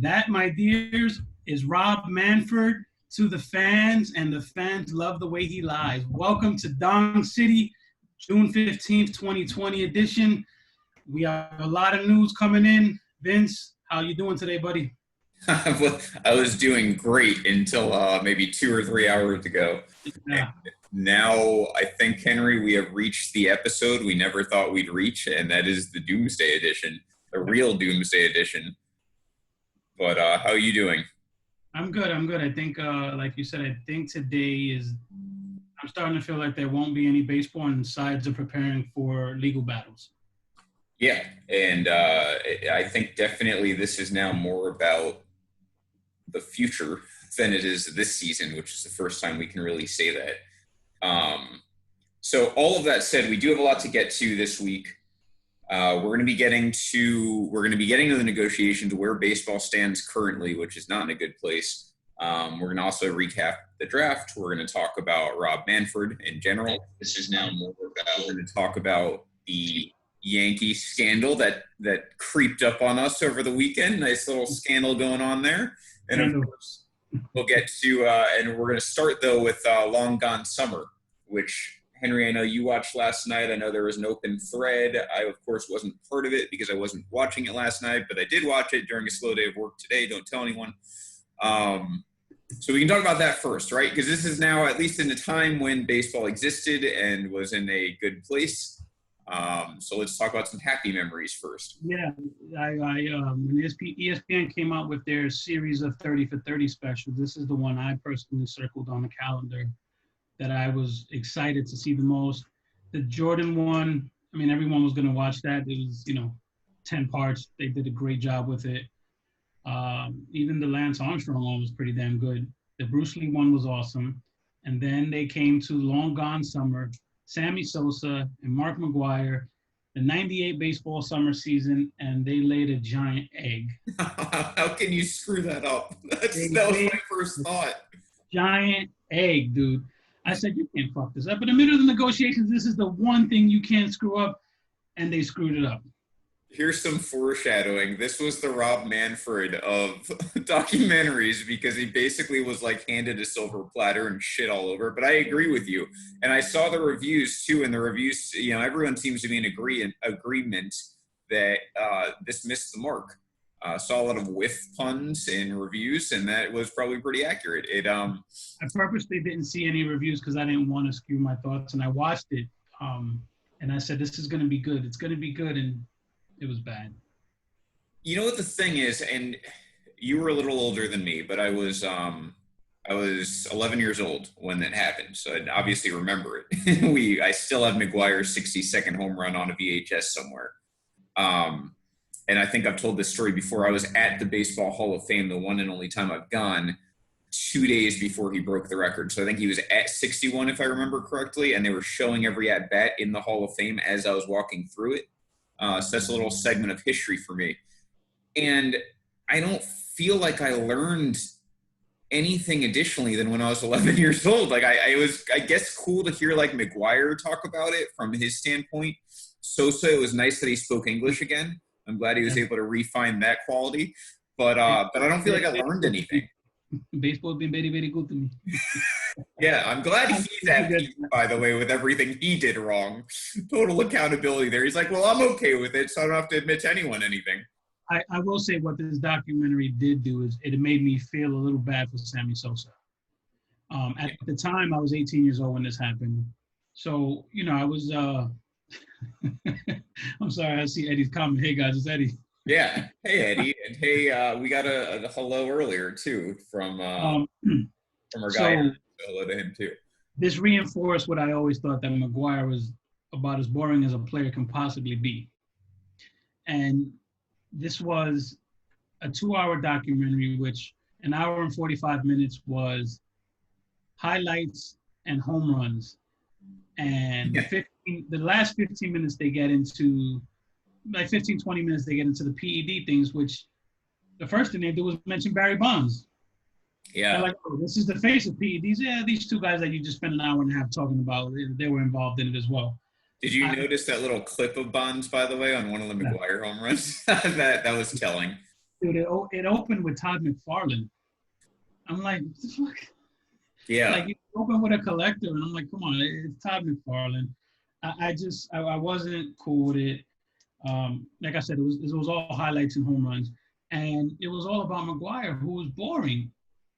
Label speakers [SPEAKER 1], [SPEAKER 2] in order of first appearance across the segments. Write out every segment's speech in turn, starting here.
[SPEAKER 1] That, my dears, is Rob Manfred to the fans, and the fans love the way he lies. Welcome to Dong City, June 15th, 2020 edition. We have a lot of news coming in. Vince, how you doing today, buddy?
[SPEAKER 2] I was doing great until maybe 2 or 3 hours ago.
[SPEAKER 1] Yeah.
[SPEAKER 2] Now, I think, Henry, we have reached the episode we never thought we'd reach, and that is the Doomsday Edition, the real Doomsday Edition. But how are you doing?
[SPEAKER 1] I'm good. I think, like you said, I think today is – I'm starting to feel like there won't be any baseball, and sides are preparing for legal battles.
[SPEAKER 2] Yeah, and I think definitely this is now more about the future than it is this season, which is the first time we can really say that. So all of that said, we do have a lot to get to this week. We're going to be getting to the negotiations where baseball stands currently, which is not in a good place. We're going to also recap the draft. We're going to talk about Rob Manfred in general. This is now more about, we're going to talk about the Yankees Scandal that creeped up on us over the weekend. Nice little scandal going on there. And of course, we'll get to, and we're going to start though with Long Gone Summer, which, Henry, I know you watched last night. I know there was an open thread. I, of course, wasn't part of it because I wasn't watching it last night, but I did watch it during a slow day of work today. Don't tell anyone. So we can talk about that first, right? Because this is now at least in the time when baseball existed and was in a good place. So let's talk about some happy memories first.
[SPEAKER 1] Yeah, when ESPN came out with their series of 30 for 30 specials, this is the one I personally circled on the calendar that I was excited to see the most. The Jordan one, I mean, everyone was going to watch that. It was, 10 parts. They did a great job with it. Even the Lance Armstrong one was pretty damn good. The Bruce Lee one was awesome. And then they came to Long Gone Summer, Sammy Sosa and Mark McGwire, the 98 baseball summer season, and they laid a giant egg.
[SPEAKER 2] How can you screw that up? That was my first thought.
[SPEAKER 1] Giant egg, dude. I said, you can't fuck this up. In the middle of the negotiations, this is the one thing you can't screw up, and they screwed it up.
[SPEAKER 2] Here's some foreshadowing. This was the Rob Manfred of documentaries because he basically was like handed a silver platter and shit all over. But I agree with you. And I saw the reviews too. And the reviews, everyone seems to be in agreement that this missed the mark. Saw a lot of whiff puns in reviews, and that was probably pretty accurate. I
[SPEAKER 1] purposely didn't see any reviews because I didn't want to skew my thoughts. And I watched it, and I said, this is going to be good. It's going to be good. And it was bad.
[SPEAKER 2] You know what the thing is, and you were a little older than me, but I was 11 years old when that happened, so I obviously remember it. I still have McGwire's 60-second home run on a VHS somewhere. And I think I've told this story before. I was at the Baseball Hall of Fame, the one and only time I've gone, 2 days before he broke the record. So I think he was at 61, if I remember correctly, and they were showing every at-bat in the Hall of Fame as I was walking through it. So that's a little segment of history for me. And I don't feel like I learned anything additionally than when I was 11 years old. Like I was, I guess, cool to hear like McGwire talk about it from his standpoint. Sosa, it was nice that he spoke English again. I'm glad he was able to refine that quality. But I don't feel like I learned anything.
[SPEAKER 1] Baseball has been very, very good to me.
[SPEAKER 2] Yeah, I'm glad he's happy, by the way, with everything he did wrong. Total accountability there. He's like, well, I'm okay with it, so I don't have to admit to anyone anything.
[SPEAKER 1] I will say what this documentary did do is it made me feel a little bad for Sammy Sosa. At the time, I was 18 years old when this happened. So, I was I'm sorry, I see Eddie's comment. Hey, guys, it's Eddie.
[SPEAKER 2] Yeah. Hey, Eddie. And hey, we got a hello earlier, too, from our guy. So hello to him, too.
[SPEAKER 1] This reinforced what I always thought, that McGwire was about as boring as a player can possibly be. And this was a 2-hour documentary, which an hour and 45 minutes was highlights and home runs. And the last 15 minutes they get into, like 15, 20 minutes, they get into the PED things, which the first thing they do was mention Barry Bonds.
[SPEAKER 2] Yeah.
[SPEAKER 1] They're like, oh, this is the face of PEDs. Yeah, these two guys that you just spent an hour and a half talking about, they were involved in it as well.
[SPEAKER 2] Did you notice that little clip of Bonds, by the way, on one of the McGwire home runs? that was telling.
[SPEAKER 1] Dude, it opened with Todd McFarlane. I'm like, what the fuck?
[SPEAKER 2] Yeah.
[SPEAKER 1] Like, you open with a collector, and I'm like, come on, it's Todd McFarlane. I wasn't cool with it. Like I said, it was all highlights and home runs, and it was all about McGwire, who was boring.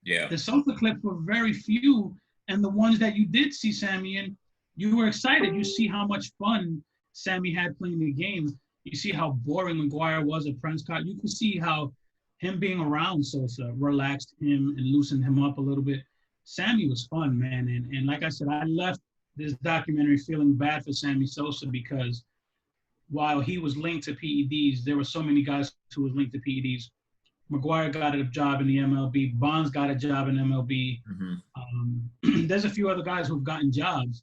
[SPEAKER 2] Yeah.
[SPEAKER 1] The Sosa clips were very few, and the ones that you did see Sammy in, you were excited. You see how much fun Sammy had playing the game. You see how boring McGwire was at Prescott. You could see how him being around Sosa relaxed him and loosened him up a little bit. Sammy was fun, man. And like I said, I left this documentary feeling bad for Sammy Sosa because while he was linked to PEDs, there were so many guys who was linked to PEDs. McGwire got a job in the MLB. Bonds got a job in MLB. There's a few other guys who've gotten jobs.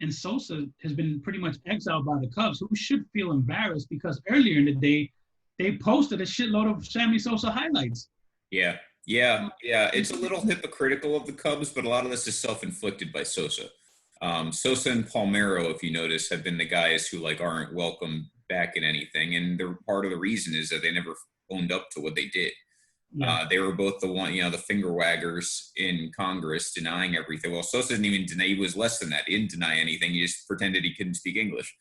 [SPEAKER 1] And Sosa has been pretty much exiled by the Cubs, who should feel embarrassed because earlier in the day, they posted a shitload of Sammy Sosa highlights.
[SPEAKER 2] Yeah. It's a little hypocritical of the Cubs, but a lot of this is self-inflicted by Sosa. Sosa and Palmeiro, if you notice, have been the guys who like aren't welcome back in anything. And part of the reason is that they never owned up to what they did. Yeah. They were both the finger waggers in Congress denying everything. Well, Sosa didn't even deny. He was less than that. He didn't deny anything. He just pretended he couldn't speak English.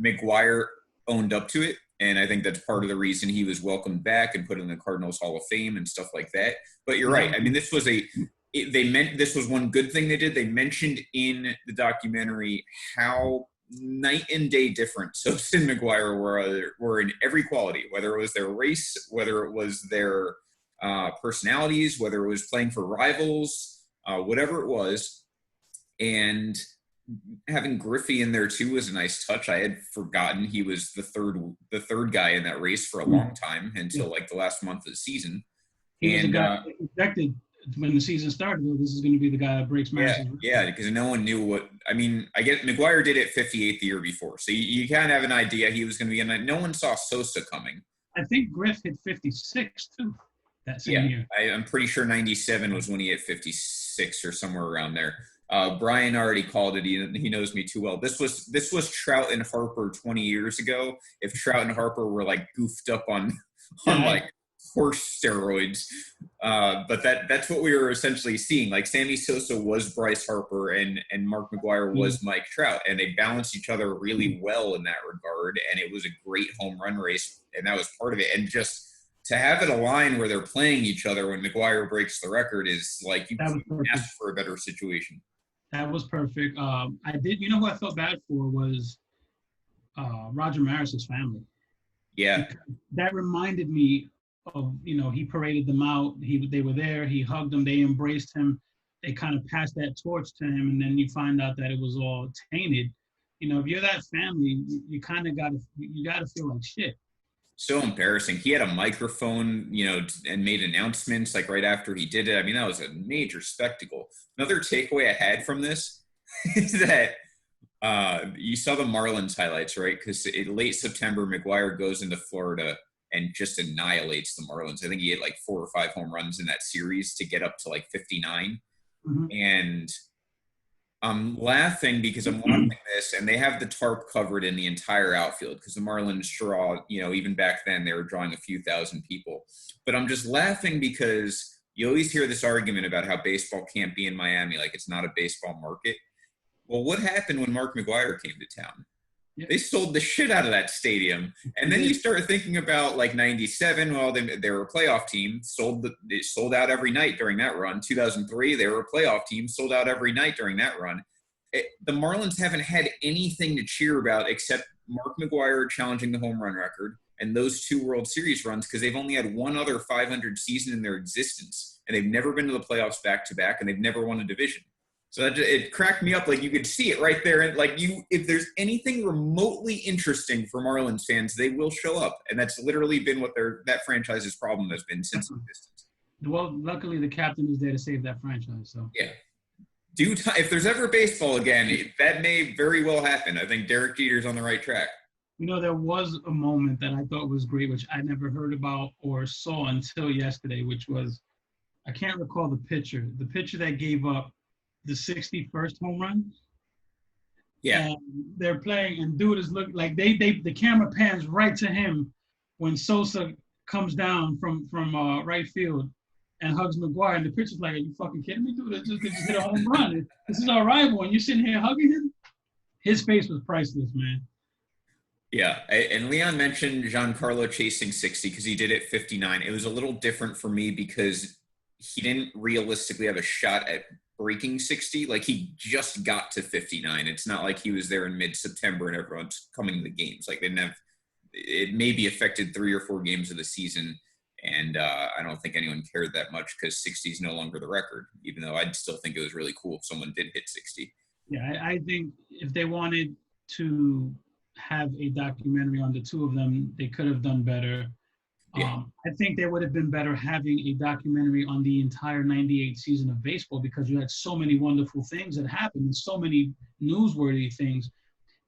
[SPEAKER 2] McGwire owned up to it. And I think that's part of the reason he was welcomed back and put in the Cardinals Hall of Fame and stuff like that. But you're right. I mean, this was this was one good thing they did. They mentioned in the documentary how night and day different Sosa and McGwire were in every quality, whether it was their race, whether it was their personalities, whether it was playing for rivals, whatever it was. And having Griffey in there too was a nice touch. I had forgotten he was the third guy in that race for a long time until like the last month of the season.
[SPEAKER 1] He was a guy projected when the season started. This is going to be the guy that breaks matches.
[SPEAKER 2] Yeah, because no one knew what. I mean, I get McGwire did it 58 the year before, so you kind of have an idea he was going to be in that. No one saw Sosa coming.
[SPEAKER 1] I think Griff hit 56 too that same year.
[SPEAKER 2] I'm pretty sure 97 was when he hit 56 or somewhere around there. Brian already called it. He knows me too well. This was Trout and Harper 20 years ago. If Trout and Harper were like goofed up on like horse steroids, but that's what we were essentially seeing. Like Sammy Sosa was Bryce Harper and Mark McGwire was Mike Trout, and they balanced each other really well in that regard. And it was a great home run race, and that was part of it. And just to have it align where they're playing each other when McGwire breaks the record is like you couldn't ask for a better situation.
[SPEAKER 1] That was perfect. I did. You know who I felt bad for was Roger Maris's family.
[SPEAKER 2] Yeah,
[SPEAKER 1] that reminded me of he paraded them out. They were there. He hugged them. They embraced him. They kind of passed that torch to him, and then you find out that it was all tainted. If you're that family, you kind of gotta feel like shit.
[SPEAKER 2] So embarrassing. He had a microphone, and made announcements like right after he did it. I mean, that was a major spectacle. Another takeaway I had from this is that you saw the Marlins highlights, right? Because in late September, McGwire goes into Florida and just annihilates the Marlins. I think he hit like 4 or 5 home runs in that series to get up to like 59. And I'm laughing because I'm watching this, and they have the tarp covered in the entire outfield because the Marlins draw, even back then they were drawing a few thousand people. But I'm just laughing because you always hear this argument about how baseball can't be in Miami, like it's not a baseball market. Well, what happened when Mark McGwire came to town? Yeah. They sold the shit out of that stadium. And then you start thinking about like 97. Well, they were a playoff team, they sold out every night during that run. 2003, they were a playoff team, sold out every night during that run. The Marlins haven't had anything to cheer about except Mark McGwire challenging the home run record and those 2 World Series runs because they've only had one other 500 season in their existence. And they've never been to the playoffs back-to-back, and they've never won a division. So it cracked me up. Like you could see it right there. And like if there's anything remotely interesting for Marlins fans, they will show up. And that's literally been what that franchise's problem has been since existence.
[SPEAKER 1] Well, luckily the captain is there to save that franchise. So
[SPEAKER 2] yeah, if there's ever baseball again, that may very well happen. I think Derek Jeter's on the right track.
[SPEAKER 1] There was a moment that I thought was great, which I never heard about or saw until yesterday, which was, I can't recall the pitcher that gave up the 61st home run.
[SPEAKER 2] Yeah.
[SPEAKER 1] And they're playing, and dude is looking like the camera pans right to him when Sosa comes down from right field and hugs McGuire, and the pitcher's like, "Are you fucking kidding me, dude? They just hit a home run. This is our rival, and you're sitting here hugging him." His face was priceless, man.
[SPEAKER 2] Yeah, and Leon mentioned Giancarlo chasing 60 because he did it 59. It was a little different for me because he didn't realistically have a shot at breaking 60. Like, he just got to 59. It's not like he was there in mid-September and everyone's coming to the games. Like, they didn't have – it maybe affected 3 or 4 games of the season, and I don't think anyone cared that much because 60 is no longer the record, even though I'd still think it was really cool if someone did hit 60.
[SPEAKER 1] Yeah, I think if they wanted to have a documentary on the two of them, they could have done better.
[SPEAKER 2] Yeah.
[SPEAKER 1] I think they would have been better having a documentary on the entire 98 season of baseball because you had so many wonderful things that happened and so many newsworthy things.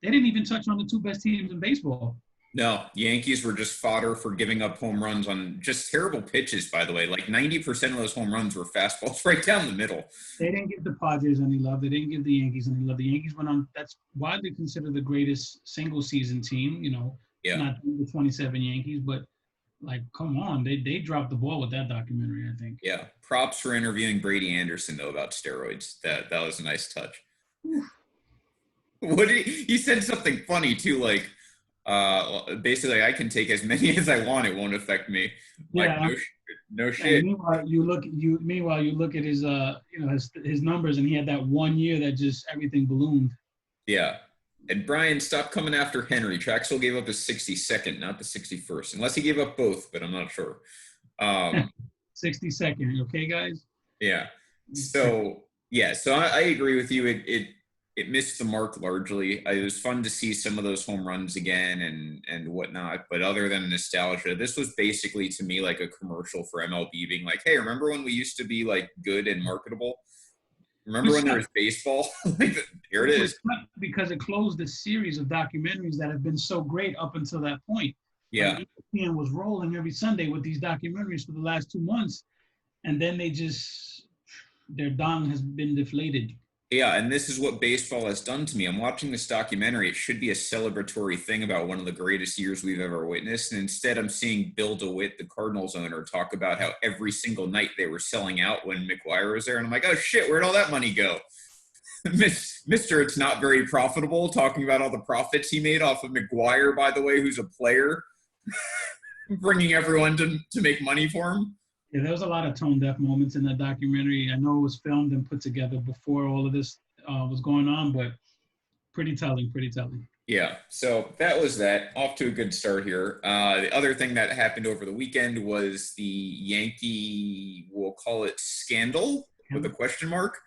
[SPEAKER 1] They didn't even touch on the 2 best teams in baseball.
[SPEAKER 2] No, Yankees were just fodder for giving up home runs on just terrible pitches, by the way. Like 90% of those home runs were fastballs right down the middle.
[SPEAKER 1] They didn't give the Padres any love. They didn't give the Yankees any love. The Yankees went on, that's widely considered the greatest single season team,
[SPEAKER 2] Yeah.
[SPEAKER 1] not the 27 Yankees, but like, come on, they dropped the ball with that documentary, I think.
[SPEAKER 2] Yeah. Props for interviewing Brady Anderson, though, about steroids. That was a nice touch. What did he said something funny, too, like, basically, I can take as many as I want. It won't affect me. Like,
[SPEAKER 1] Yeah.
[SPEAKER 2] no shit.
[SPEAKER 1] Meanwhile, you look at his his numbers, and he had that 1 year that just everything ballooned.
[SPEAKER 2] Yeah. And Brian, stop coming after Henry. Traxel gave up his 62nd, not the 61st, unless he gave up both, but I'm not sure.
[SPEAKER 1] 62nd, okay, guys?
[SPEAKER 2] Yeah. So I agree with you. It missed the mark largely. It was fun to see some of those home runs again and whatnot. But other than nostalgia, this was basically to me like a commercial for MLB being like, hey, remember when we used to be like good and marketable? Remember when there was baseball? Here it is.
[SPEAKER 1] Because it closed a series of documentaries that have been so great up until that point.
[SPEAKER 2] Yeah.
[SPEAKER 1] Like ESPN was rolling every Sunday with these documentaries for the last 2 months. And then their dong has been deflated.
[SPEAKER 2] Yeah, and this is what baseball has done to me. I'm watching this documentary. It should be a celebratory thing about one of the greatest years we've ever witnessed. And instead, I'm seeing Bill DeWitt, the Cardinals owner, talk about how every single night they were selling out when McGuire was there. And I'm like, oh, shit, where'd all that money go? Mr. It's not very profitable, talking about all the profits he made off of McGuire, by the way, who's a player, bringing everyone to make money for him.
[SPEAKER 1] Yeah, there was a lot of tone-deaf moments in that documentary. I know it was filmed and put together before all of this was going on, but pretty telling.
[SPEAKER 2] Yeah, so that was that. Off to a good start here. The other thing that happened over the weekend was the Yankee, we'll call it scandal, with a question mark.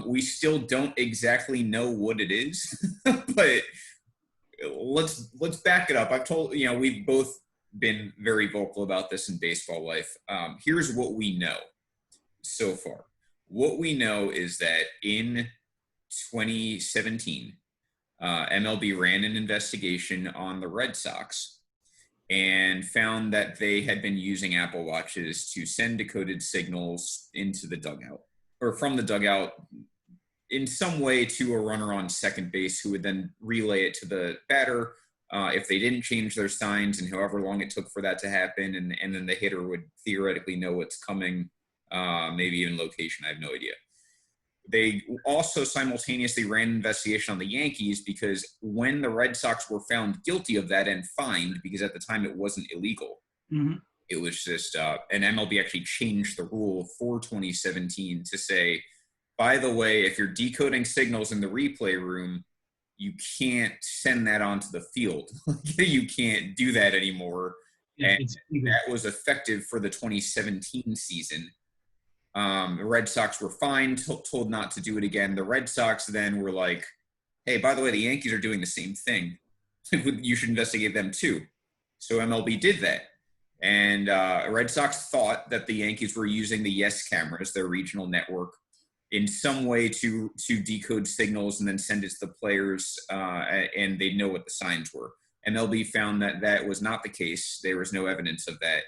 [SPEAKER 2] We still don't exactly know what it is, but let's back it up. I've told, we've both been very vocal about this in baseball life. Here's what we know so far. What we know is that in 2017, MLB ran an investigation on the Red Sox and found that they had been using Apple Watches to send decoded signals into the dugout, or from the dugout in some way to a runner on second base who would then relay it to the batter if they didn't change their signs, and however long it took for that to happen, and then the hitter would theoretically know what's coming, maybe even location. I have no idea. They also simultaneously ran an investigation on the Yankees because when the Red Sox were found guilty of that and fined, because at the time it wasn't illegal, it was just, and MLB actually changed the rule for 2017 to say, by the way, if you're decoding signals in the replay room, you can't send that onto the field. You can't do that anymore. And that was effective for the 2017 season. The Red Sox were fined, told not to do it again. The Red Sox then were like, hey, by the way, the Yankees are doing the same thing. You should investigate them too. So MLB did that. And Red Sox thought that the Yankees were using the Yes cameras, their regional network, in some way to decode signals and then send it to the players, and they know what the signs were. MLB found that that was not the case. There was no evidence of that.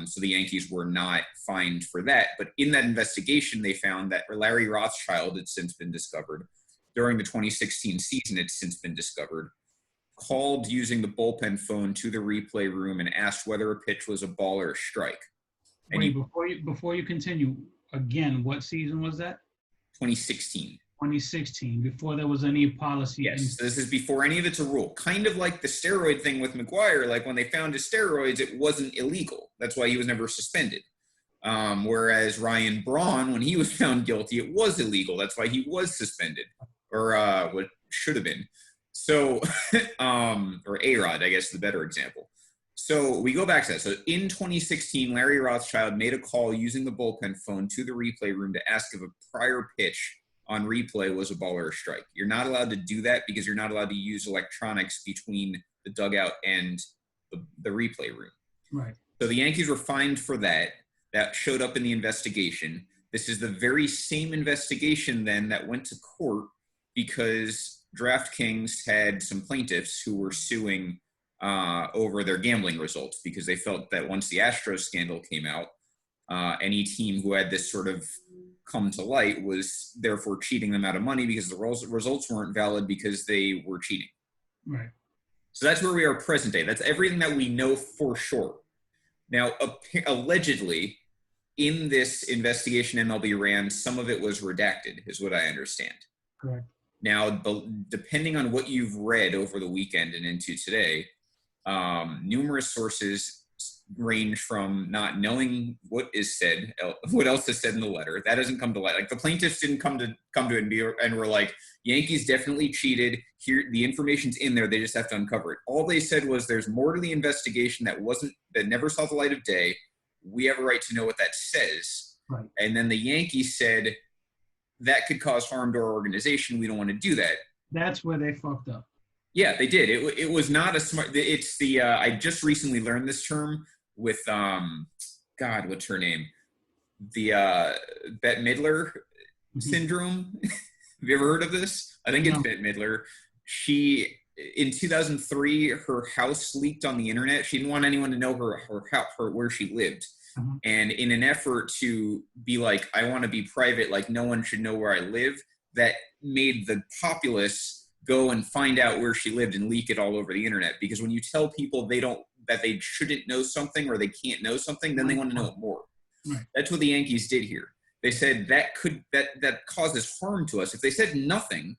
[SPEAKER 2] So the Yankees were not fined for that. But in that investigation, they found that Larry Rothschild had since been discovered. During the 2016 season, it's since been discovered. called using the bullpen phone to the replay room and asked whether a pitch was a ball or a strike. And
[SPEAKER 1] Wait, before you continue, again, what season was that?
[SPEAKER 2] 2016.
[SPEAKER 1] 2016, before there was any policy.
[SPEAKER 2] Yes, this is before any of it's a rule. Kind of like the steroid thing with McGuire. Like when they found his steroids, it wasn't illegal. That's why he was never suspended. Whereas Ryan Braun, when he was found guilty, it was illegal. That's why he was suspended, or what should have been. So, or A-Rod, I guess, is the better example. So we go back to that. So in 2016, Larry Rothschild made a call using the bullpen phone to the replay room to ask if a prior pitch on replay was a ball or a strike. You're not allowed to do that because you're not allowed to use electronics between the dugout and the replay room.
[SPEAKER 1] Right.
[SPEAKER 2] So the Yankees were fined for that. That showed up in the investigation. This is the very same investigation then that went to court because DraftKings had some plaintiffs who were suing over their gambling results because they felt that once the Astros scandal came out, any team who had this sort of come to light was therefore cheating them out of money because the results weren't valid because they were cheating.
[SPEAKER 1] Right.
[SPEAKER 2] So that's where we are present day. That's everything that we know for sure. Now, allegedly, in this investigation MLB ran, some of it was redacted, is what I understand.
[SPEAKER 1] Correct.
[SPEAKER 2] Now, depending on what you've read over the weekend and into today, numerous sources range from not knowing what is said, what else is said in the letter. That doesn't come to light. Like the plaintiffs didn't come to it and were like, Yankees definitely cheated. Here, the information's in there. They just have to uncover it. All they said was there's more to the investigation that never saw the light of day. We have a right to know what that says.
[SPEAKER 1] Right.
[SPEAKER 2] And then the Yankees said that could cause harm to our organization. We don't want to do that.
[SPEAKER 1] That's where they fucked up.
[SPEAKER 2] Yeah, they did. It was not a smart. It's the I just recently learned this term with God, what's her name? The Bette Midler syndrome. Have you ever heard of this? I think it's
[SPEAKER 1] No.
[SPEAKER 2] Bette Midler. She in 2003, her house leaked on the internet. She didn't want anyone to know her where she lived.
[SPEAKER 1] Uh-huh.
[SPEAKER 2] And in an effort to be like, I want to be private, like no one should know where I live, that made the populace go and find out where she lived and leak it all over the internet. Because when you tell people that they shouldn't know something or they can't know something, then they want to know it more.
[SPEAKER 1] Right.
[SPEAKER 2] That's what the Yankees did here. They said that causes harm to us. If they said nothing,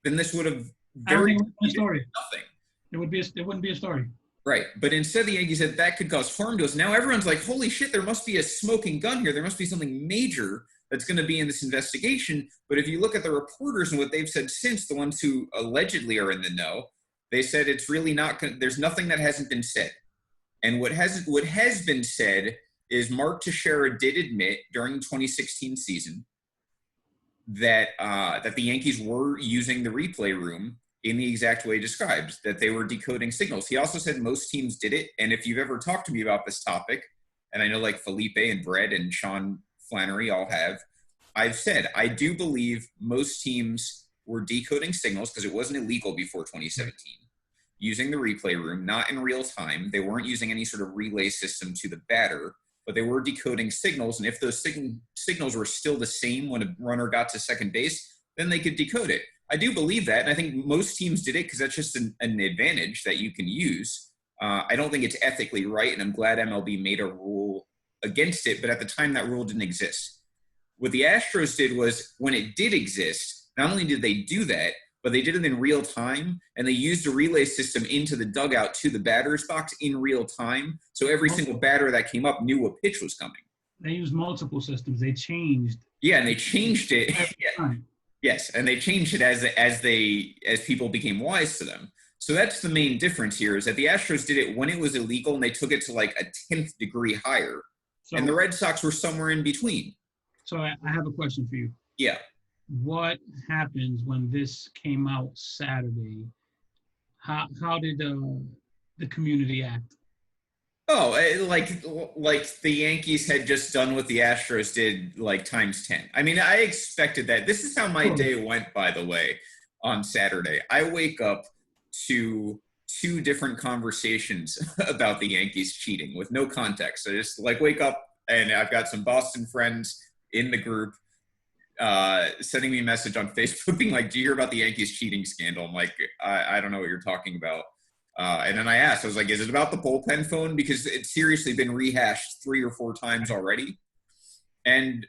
[SPEAKER 2] then this would have nothing.
[SPEAKER 1] It wouldn't be a story.
[SPEAKER 2] Right. But instead the Yankees said that could cause harm to us. Now everyone's like, holy shit, there must be a smoking gun here. There must be something major that's going to be in this investigation. But if you look at the reporters and what they've said since, the ones who allegedly are in the know, they said it's really not – there's nothing that hasn't been said. And what has been said is Mark Teixeira did admit during the 2016 season that the Yankees were using the replay room in the exact way described, that they were decoding signals. He also said most teams did it. And if you've ever talked to me about this topic, and I know like Felipe and Brett and Sean Flannery all have, I've said I do believe most teams were decoding signals because it wasn't illegal before 2017, using the replay room, not in real time. They weren't using any sort of relay system to the batter, but they were decoding signals. And if those signals were still the same when a runner got to second base, then they could decode it. I do believe that, and I think most teams did it because that's just an advantage that you can use. I don't think it's ethically right, and I'm glad MLB made a rule against it, but at the time that rule didn't exist. What the Astros did was, when it did exist, not only did they do that, but they did it in real time, and they used a relay system into the dugout to the batter's box in real time, so every single batter that came up knew what pitch was coming.
[SPEAKER 1] They used multiple systems. They changed.
[SPEAKER 2] Yeah, and they changed it. Yeah. Yes, and they changed it as people became wise to them. So that's the main difference here, is that the Astros did it when it was illegal, and they took it to like a 10th degree higher. So, and the Red Sox were somewhere in between.
[SPEAKER 1] So I have a question for you.
[SPEAKER 2] Yeah.
[SPEAKER 1] What happens when this came out Saturday? How did the community act?
[SPEAKER 2] Oh, like the Yankees had just done what the Astros did, like times 10. I mean, I expected that. This is how my day went, by the way, on Saturday. I wake up to 2 different conversations about the Yankees cheating with no context. I just like wake up and I've got some Boston friends in the group. sending me a message on Facebook being like, do you hear about the Yankees cheating scandal? I'm like, I don't know what you're talking about. And then I asked, I was like, is it about the bullpen phone? Because it's seriously been rehashed 3 or 4 times already. And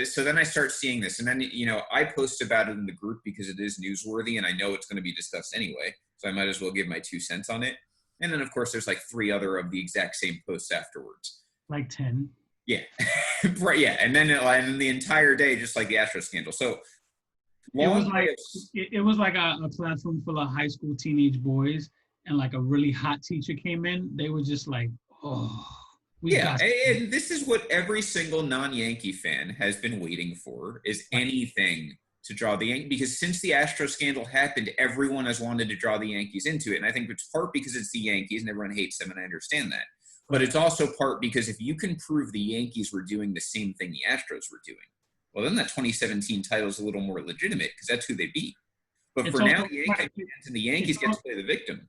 [SPEAKER 2] so then I start seeing this. And then, you know, I post about it in the group because it is newsworthy and I know it's going to be discussed anyway. So I might as well give my 2 cents on it. And then, of course, there's like 3 other of the exact same posts afterwards.
[SPEAKER 1] Like 10.
[SPEAKER 2] Yeah. Right. Yeah. And then the entire day, just like the Astros scandal. So
[SPEAKER 1] it was like a classroom full of high school teenage boys, and like a really hot teacher came in. They were just like, oh,
[SPEAKER 2] and this is what every single non-Yankee fan has been waiting for, is anything to draw the Yankees. Because since the Astros scandal happened, everyone has wanted to draw the Yankees into it. And I think it's part because it's the Yankees and everyone hates them, and I understand that. But it's also part because if you can prove the Yankees were doing the same thing the Astros were doing, well, then that 2017 title is a little more legitimate because that's who they beat. But for now, the Yankees get to play the victim.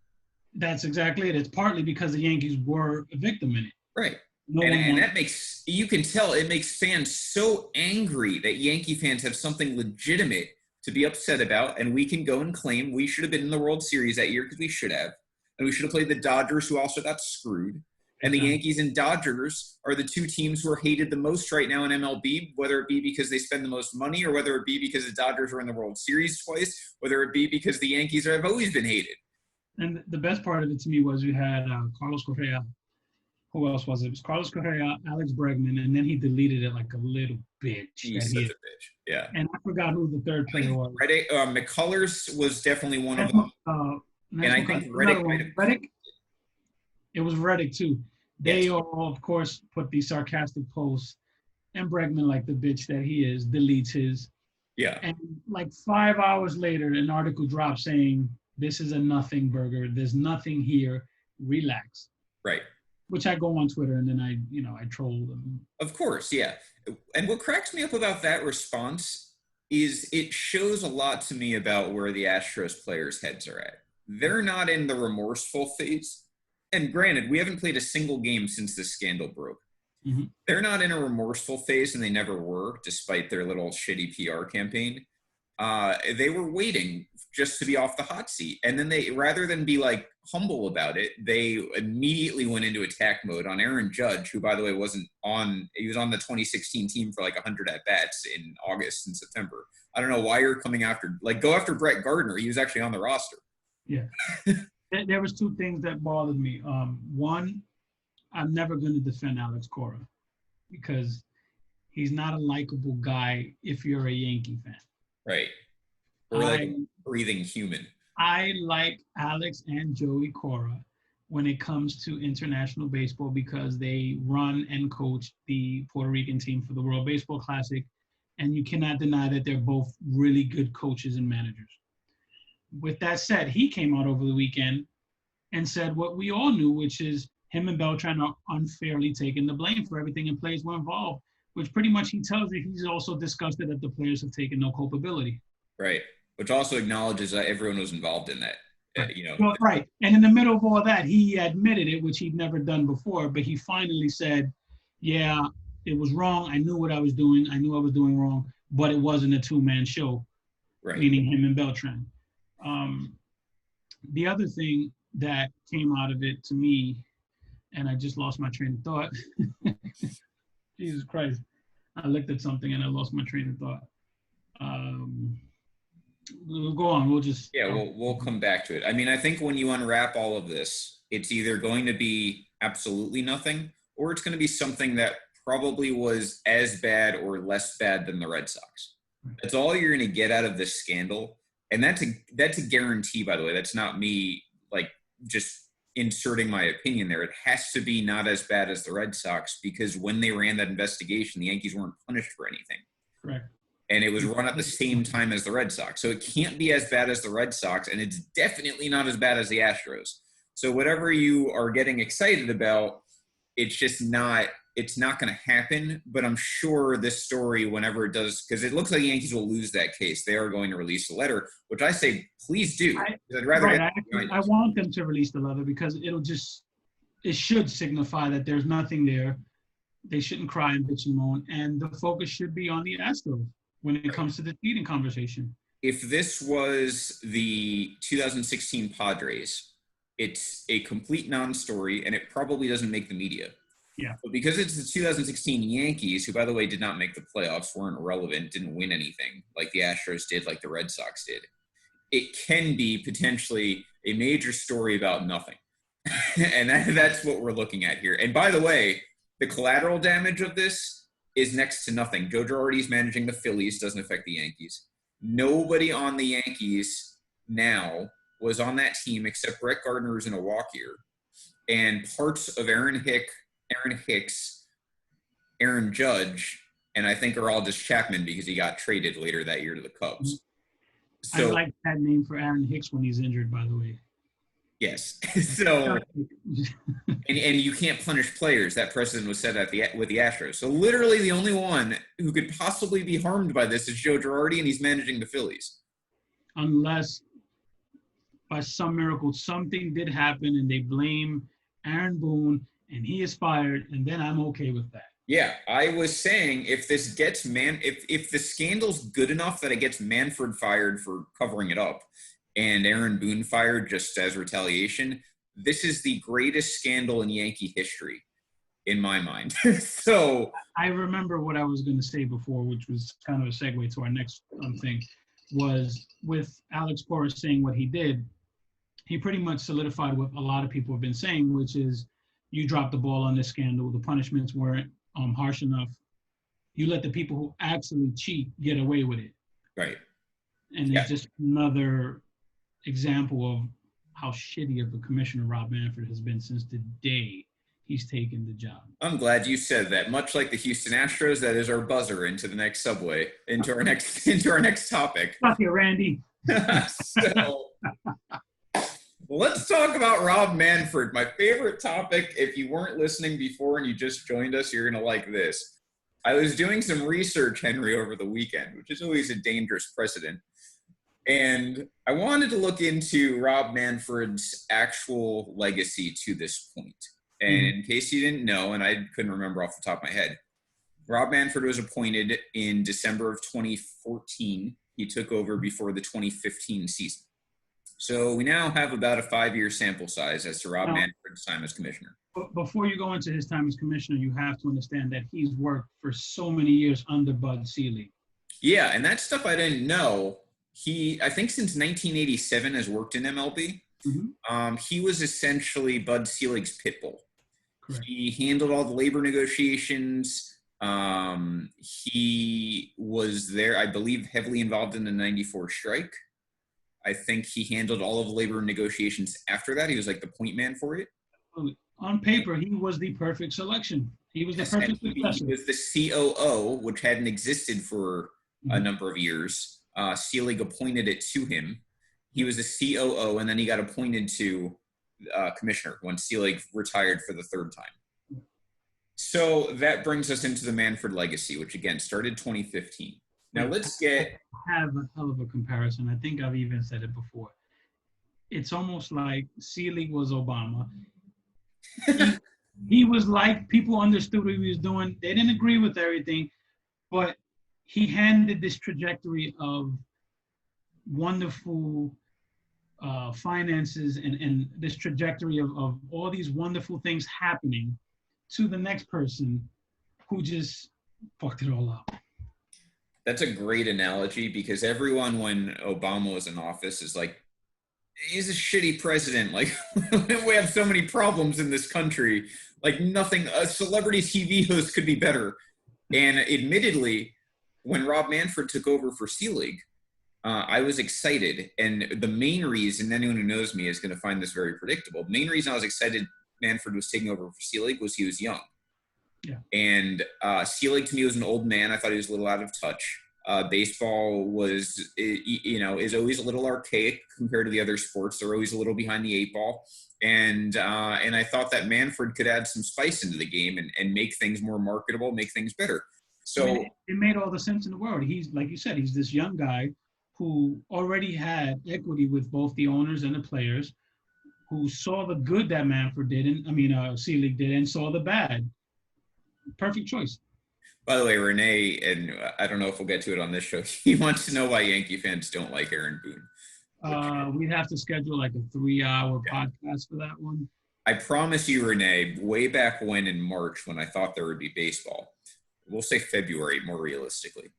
[SPEAKER 1] That's exactly it. It's partly because the Yankees were a victim in it.
[SPEAKER 2] Right. And that makes, you can tell, it makes fans so angry that Yankee fans have something legitimate to be upset about, and we can go and claim we should have been in the World Series that year because we should have. And we should have played the Dodgers, who also got screwed. And the Yankees and Dodgers are the 2 teams who are hated the most right now in MLB, whether it be because they spend the most money or whether it be because the Dodgers are in the World Series twice, whether it be because the Yankees have always been hated.
[SPEAKER 1] And the best part of it to me was you had Carlos Correa. Who else was it? It was Carlos Correa, Alex Bregman, and then he deleted it like a little bitch.
[SPEAKER 2] He's such a bitch. Yeah.
[SPEAKER 1] And I forgot who the third player was.
[SPEAKER 2] McCullers was definitely one of them. And I think
[SPEAKER 1] Reddick. It was Reddick too. They all, of course, put these sarcastic posts, and Bregman, like the bitch that he is, deletes his.
[SPEAKER 2] Yeah.
[SPEAKER 1] And like 5 hours later, an article drops saying, "This is a nothing burger. There's nothing here. Relax."
[SPEAKER 2] Right.
[SPEAKER 1] Which I go on Twitter and then I troll them.
[SPEAKER 2] Of course, yeah. And what cracks me up about that response is it shows a lot to me about where the Astros players' heads are at. They're not in the remorseful phase. And granted, we haven't played a single game since this scandal broke.
[SPEAKER 1] Mm-hmm.
[SPEAKER 2] They're not in a remorseful phase, and they never were, despite their little shitty PR campaign. They were waiting just to be off the hot seat. And then they, rather than be like humble about it, they immediately went into attack mode on Aaron Judge, who, by the way, he was on the 2016 team for like 100 at-bats in August and September. I don't know why you're coming after, go after Brett Gardner. He was actually on the roster.
[SPEAKER 1] Yeah. There was 2 things that bothered me. One, I'm never going to defend Alex Cora because he's not a likable guy if you're a Yankee fan.
[SPEAKER 2] Right. Or like a breathing human.
[SPEAKER 1] I like Alex and Joey Cora when it comes to international baseball because they run and coach the Puerto Rican team for the World Baseball Classic, and you cannot deny that they're both really good coaches and managers. With that said, he came out over the weekend and said what we all knew, which is him and Beltran are unfairly taking the blame for everything and players were involved, which pretty much he tells you he's also disgusted that the players have taken no culpability.
[SPEAKER 2] Right. Which also acknowledges that everyone was involved in that.
[SPEAKER 1] Well, right. And in the middle of all that, he admitted it, which he'd never done before, but he finally said, yeah, it was wrong. I knew what I was doing. I knew I was doing wrong, but it wasn't a 2-man show,
[SPEAKER 2] right.
[SPEAKER 1] Meaning him and Beltran. The other thing that came out of it to me, and I just lost my train of thought. Jesus Christ. I looked at something and I lost my train of thought. We'll go on.
[SPEAKER 2] We'll come back to it. I mean, I think when you unwrap all of this, it's either going to be absolutely nothing, or it's going to be something that probably was as bad or less bad than the Red Sox. That's all you're going to get out of this scandal. And that's a guarantee, by the way. That's not me just inserting my opinion there. It has to be not as bad as the Red Sox, because when they ran that investigation, the Yankees weren't punished for anything.
[SPEAKER 1] Correct.
[SPEAKER 2] And it was run at the same time as the Red Sox. So it can't be as bad as the Red Sox, and it's definitely not as bad as the Astros. So whatever you are getting excited about, it's just not – it's not going to happen. But I'm sure this story, whenever it does – because it looks like the Yankees will lose that case. They are going to release a letter, which I say please do. I'd rather
[SPEAKER 1] I want them to release the letter because it should signify that there's nothing there. They shouldn't cry and bitch and moan. And the focus should be on the Astros. when it comes to the cheating conversation.
[SPEAKER 2] If this was the 2016 Padres, it's a complete non-story, and it probably doesn't make the media.
[SPEAKER 1] Yeah.
[SPEAKER 2] But because it's the 2016 Yankees, who, by the way, did not make the playoffs, weren't relevant, didn't win anything like the Astros did, like the Red Sox did, it can be potentially a major story about nothing. And that's what we're looking at here. And by the way, the collateral damage of this is next to nothing. Joe Girardi's managing the Phillies, doesn't affect the Yankees. Nobody on the Yankees now was on that team except Brett Gardner, who's in a walk year, and parts of Aaron Hicks, Aaron Judge, and I think are all just Chapman because he got traded later that year to the Cubs.
[SPEAKER 1] So, I like that name for Aaron Hicks when he's injured, by the way.
[SPEAKER 2] Yes. So, and you can't punish players. That precedent was set with the Astros. So literally the only one who could possibly be harmed by this is Joe Girardi, and he's managing the Phillies.
[SPEAKER 1] Unless by some miracle something did happen and they blame Aaron Boone and he is fired, and then I'm okay with that.
[SPEAKER 2] Yeah, I was saying if this gets if the scandal's good enough that it gets Manfred fired for covering it up and Aaron Boone fired just as retaliation, this is the greatest scandal in Yankee history, in my mind. So
[SPEAKER 1] I remember what I was going to say before, which was kind of a segue to our next thing, was with Alex Cora saying what he did, he pretty much solidified what a lot of people have been saying, which is you dropped the ball on this scandal. The punishments weren't harsh enough. You let the people who actually cheat get away with it.
[SPEAKER 2] Right.
[SPEAKER 1] And it's just another example of how shitty of a commissioner Rob Manfred has been since the day he's taken the job.
[SPEAKER 2] I'm glad you said that. Much like the Houston Astros, that is our buzzer into the next segue, into our next topic.
[SPEAKER 1] Fuck you, Randy.
[SPEAKER 2] So let's talk about Rob Manfred, my favorite topic. If you weren't listening before and you just joined us, you're going to like this. I was doing some research, Henry, over the weekend, which is always a dangerous precedent. And I wanted to look into Rob Manfred's actual legacy to this point. And in case you didn't know, and I couldn't remember off the top of my head, Rob Manfred was appointed in December of 2014. He took over before the 2015 season. So we now have about a 5-year sample size as to Rob Manfred's time as commissioner.
[SPEAKER 1] Before you go into his time as commissioner, you have to understand that he's worked for so many years under Bud Selig.
[SPEAKER 2] Yeah, and that stuff I didn't know. He, I think since 1987, has worked in MLB. Mm-hmm. He was essentially Bud Selig's pit bull. Correct. He handled all the labor negotiations. He was there, I believe, heavily involved in the 94 strike. I think he handled all of the labor negotiations after that. He was like the point man for it.
[SPEAKER 1] On paper, he was the perfect selection. He was the perfect successor.
[SPEAKER 2] He was the COO, which hadn't existed for a number of years. Selig appointed it to him. He was the COO, and then he got appointed to commissioner when Selig retired for the third time. So that brings us into the Manfred legacy, which again started 2015. Now let's get...
[SPEAKER 1] I have a hell of a comparison. I think I've even said it before. It's almost like Selig was Obama. He was like, people understood what he was doing. They didn't agree with everything, but he handed this trajectory of wonderful finances and this trajectory of all these wonderful things happening to the next person who just fucked it all up.
[SPEAKER 2] That's a great analogy because everyone, when Obama was in office, is like, he's a shitty president. Like, we have so many problems in this country. Like, nothing, a celebrity TV host could be better. And admittedly, when Rob Manfred took over for Selig, I was excited. And the main reason, anyone who knows me is going to find this very predictable. The main reason I was excited Manfred was taking over for Selig was he was young. Yeah. And Selig to me was an old man. I thought he was a little out of touch. Baseball was, is always a little archaic compared to the other sports. They're always a little behind the 8 ball. And I thought that Manfred could add some spice into the game and make things more marketable, make things better. So
[SPEAKER 1] it made all the sense in the world. He's, like you said, he's this young guy who already had equity with both the owners and the players, who saw the good that Manfred did, Selig did, and saw the bad. Perfect choice.
[SPEAKER 2] By the way, Renee, and I don't know if we'll get to it on this show, he wants to know why Yankee fans don't like Aaron Boone.
[SPEAKER 1] We'd have to schedule like a 3-hour podcast for that one.
[SPEAKER 2] I promise you, Renee, way back when in March, when I thought there would be baseball, we'll say February more realistically,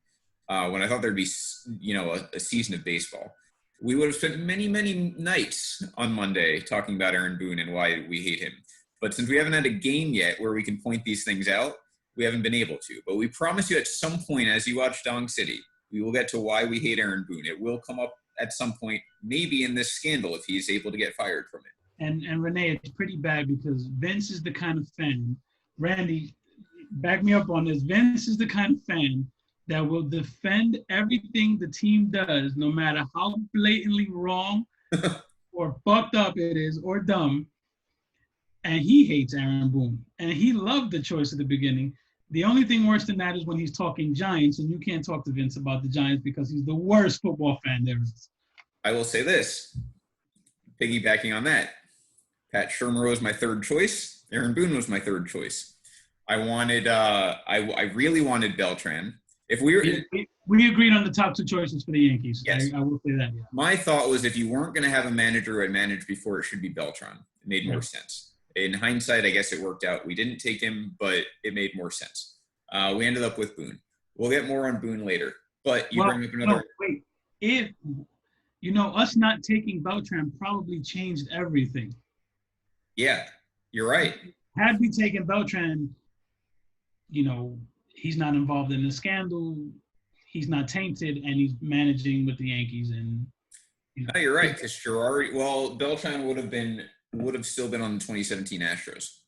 [SPEAKER 2] when I thought there'd be, a season of baseball, we would have spent many, many nights on Monday talking about Aaron Boone and why we hate him. But since we haven't had a game yet where we can point these things out, we haven't been able to. But we promise you at some point, as you watch Dong City, we will get to why we hate Aaron Boone. It will come up at some point, maybe in this scandal, if he's able to get fired from it.
[SPEAKER 1] And Renee, it's pretty bad because Vince is the kind of fan, Randy, back me up on this. Vince is the kind of fan that will defend everything the team does, no matter how blatantly wrong or fucked up it is or dumb. And he hates Aaron Boone. And he loved the choice at the beginning. The only thing worse than that is when he's talking Giants, and you can't talk to Vince about the Giants because he's the worst football fan there is.
[SPEAKER 2] I will say this, piggybacking on that, Pat Shurmur was my third choice. Aaron Boone was my third choice. I wanted, I really wanted Beltran. If
[SPEAKER 1] we agreed on the top two choices for the Yankees.
[SPEAKER 2] Yes.
[SPEAKER 1] I will say that. Yeah.
[SPEAKER 2] My thought was if you weren't going to have a manager who had managed before, it should be Beltran. It made more sense. In hindsight, I guess it worked out. We didn't take him, but it made more sense. We ended up with Boone. We'll get more on Boone later. But you bring up another.
[SPEAKER 1] No, wait. If us not taking Beltran probably changed everything.
[SPEAKER 2] Yeah, you're right.
[SPEAKER 1] Had we taken Beltran, he's not involved in the scandal. He's not tainted, and he's managing with the Yankees. And
[SPEAKER 2] no, you're right. Because Beltran would have still been on the 2017 Astros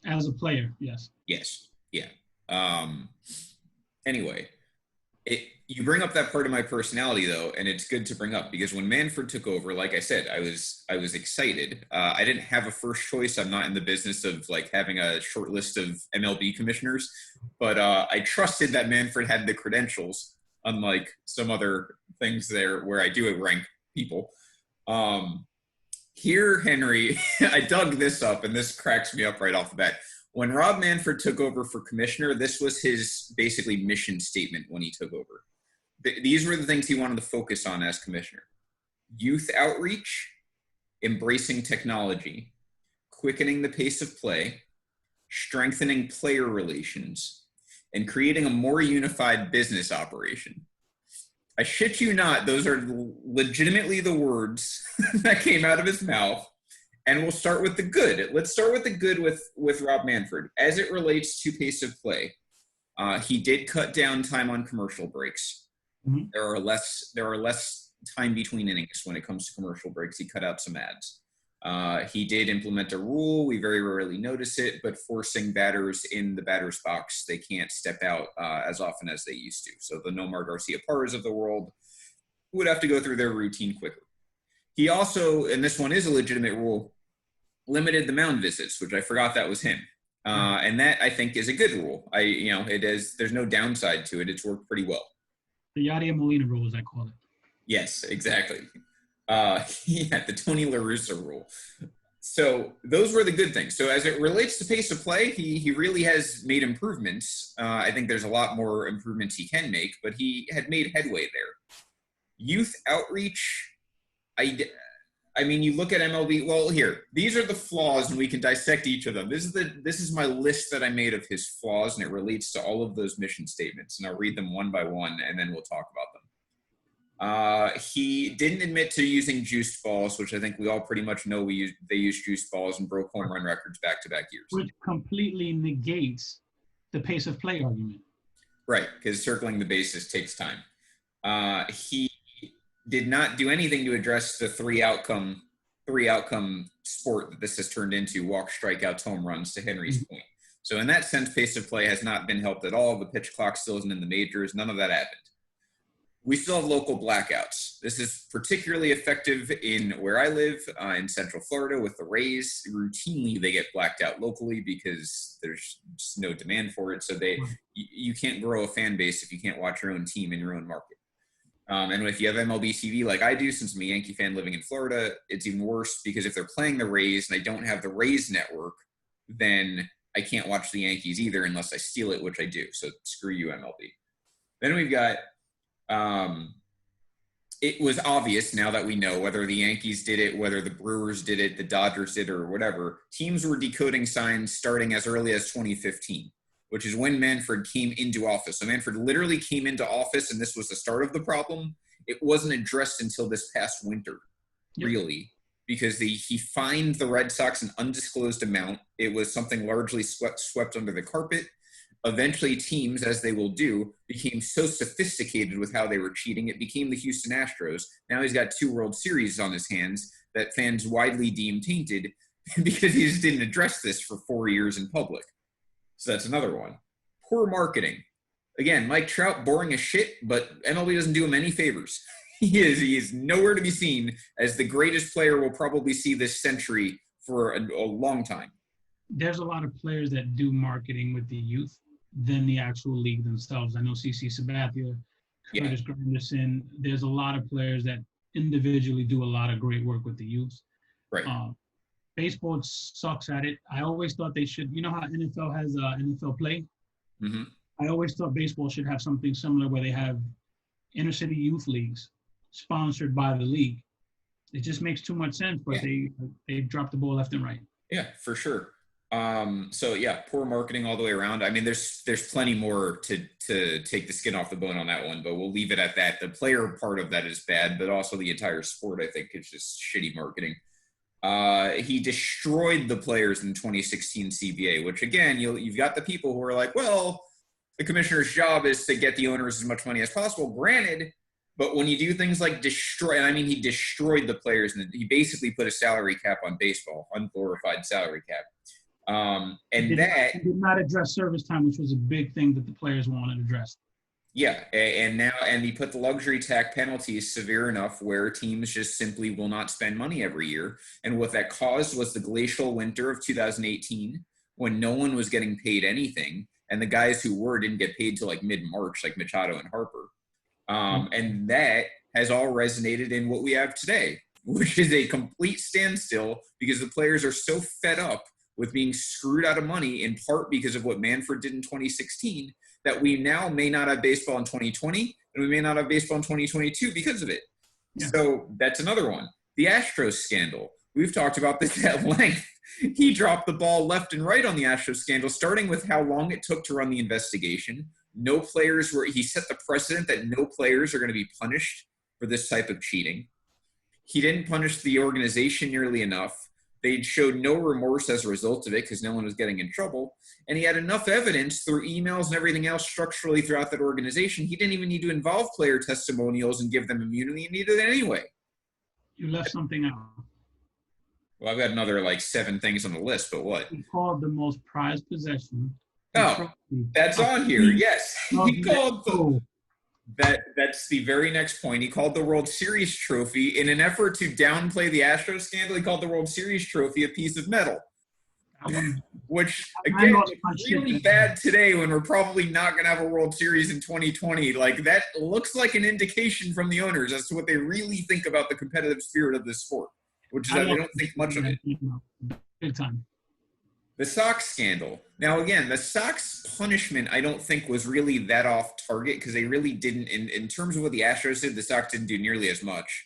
[SPEAKER 1] as a player. Yes.
[SPEAKER 2] Yes. Yeah. Anyway, you bring up that part of my personality though, and it's good to bring up because when Manfred took over, like I said, I was excited. I didn't have a first choice. I'm not in the business of like having a short list of MLB commissioners, but I trusted that Manfred had the credentials, unlike some other things there where I do rank people. Here, Henry, I dug this up, and this cracks me up right off the bat. When Rob Manfred took over for commissioner, this was his basically mission statement when he took over. These were the things he wanted to focus on as commissioner: youth outreach, embracing technology, quickening the pace of play, strengthening player relations, and creating a more unified business operation. I shit you not, those are legitimately the words that came out of his mouth. And we'll start with the good. Let's start with the good with Rob Manfred. As it relates to pace of play, he did cut down time on commercial breaks. Mm-hmm. There are less time between innings when it comes to commercial breaks. He cut out some ads. He did implement a rule. We very rarely notice it, but forcing batters in the batter's box, they can't step out as often as they used to. So the Nomar Garcia Parras of the world would have to go through their routine quicker. He also, and this one is a legitimate rule, limited the mound visits, which I forgot that was him. And that I think is a good rule. It is. There's no downside to it. It's worked pretty well.
[SPEAKER 1] The Yadier Molina rule, as I call it.
[SPEAKER 2] Yes, exactly. The Tony La Russa rule. So those were the good things. So as it relates to pace of play, he really has made improvements. I think there's a lot more improvements he can make, but he had made headway there. Youth outreach, I mean, you look at MLB. Well, here, these are the flaws, and we can dissect each of them. This is my list that I made of his flaws, and it relates to all of those mission statements. And I'll read them one by one, and then we'll talk about them. He didn't admit to using juiced balls, which I think we all pretty much know they used juiced balls and broke home run records back-to-back years.
[SPEAKER 1] Which completely negates the pace of play argument.
[SPEAKER 2] Right, because circling the bases takes time. He did not do anything to address the three outcome sport that this has turned into: walk, strikeouts, home runs, to Henry's point. So in that sense, pace of play has not been helped at all. The pitch clock still isn't in the majors. None of that happened. We still have local blackouts. This is particularly effective in where I live, in Central Florida with the Rays. Routinely, they get blacked out locally because there's just no demand for it. So you can't grow a fan base if you can't watch your own team in your own market. And if you have MLB TV like I do, since I'm a Yankee fan living in Florida, it's even worse because if they're playing the Rays and they don't have the Rays network, then I can't watch the Yankees either unless I steal it, which I do. So screw you, MLB. Then we've got it was obvious now that we know whether the Yankees did it, whether the Brewers did it, the Dodgers did it, or whatever. Teams were decoding signs starting as early as 2015, which is when Manfred came into office. So Manfred literally came into office, and this was the start of the problem. It wasn't addressed until this past winter, really, because he fined the Red Sox an undisclosed amount. It was something largely swept under the carpet. Eventually, teams, as they will do, became so sophisticated with how they were cheating, it became the Houston Astros. Now he's got 2 World Series on his hands that fans widely deem tainted because he just didn't address this for 4 years in public. So that's another one. Poor marketing. Again, Mike Trout, boring as shit, but MLB doesn't do him any favors. He is nowhere to be seen as the greatest player we'll probably see this century for a long time.
[SPEAKER 1] There's a lot of players that do marketing with the youth than the actual league themselves. I know CC Sabathia, Curtis Granderson. There's a lot of players that individually do a lot of great work with the youth.
[SPEAKER 2] Right.
[SPEAKER 1] Baseball sucks at it. I always thought they should. You know how NFL has NFL Play?
[SPEAKER 2] Mm-hmm.
[SPEAKER 1] I always thought baseball should have something similar where they have inner city youth leagues sponsored by the league. It just makes too much sense, but they drop the ball left and right.
[SPEAKER 2] Yeah, for sure. So yeah, poor marketing all the way around. I mean, there's plenty more to take the skin off the bone on that one, but we'll leave it at that. The player part of that is bad, but also the entire sport, I think, is just shitty marketing. He destroyed the players in 2016 CBA, which again, you've got the people who are like, well, the commissioner's job is to get the owners as much money as possible. Granted, but when you do things like destroy, and I mean, he destroyed the players, and he basically put a salary cap on baseball, unglorified salary cap.
[SPEAKER 1] Did not address service time, which was a big thing that the players wanted addressed.
[SPEAKER 2] Yeah, and he put the luxury tax penalties severe enough where teams just simply will not spend money every year. And what that caused was the glacial winter of 2018, when no one was getting paid anything, and the guys who were didn't get paid till like mid-March, like Machado and Harper. And that has all resonated in what we have today, which is a complete standstill because the players are so fed up with being screwed out of money, in part because of what Manfred did in 2016, that we now may not have baseball in 2020, and we may not have baseball in 2022 because of it. Yeah. So that's another one. The Astros scandal. We've talked about this at length. He dropped the ball left and right on the Astros scandal, starting with how long it took to run the investigation. He set the precedent that no players are going to be punished for this type of cheating. He didn't punish the organization nearly enough. They showed no remorse as a result of it because no one was getting in trouble. And he had enough evidence through emails and everything else structurally throughout that organization. He didn't even need to involve player testimonials and give them immunity. He needed it anyway.
[SPEAKER 1] You left something out.
[SPEAKER 2] Well, I've got another 7 things on the list, but what?
[SPEAKER 1] He called the most prized possession.
[SPEAKER 2] Oh, that's on here. Yes. He called that's the very next point. He called the World Series trophy in an effort to downplay the Astros scandal. He called the World Series trophy a piece of metal, which again is really bad today when we're probably not going to have a World Series in 2020. That looks like an indication from the owners as to what they really think about the competitive spirit of this sport, which is that they don't think much of it.
[SPEAKER 1] Big time.
[SPEAKER 2] The Sox scandal. Now, again, the Sox punishment, I don't think, was really that off target because they really didn't, in terms of what the Astros did, the Sox didn't do nearly as much.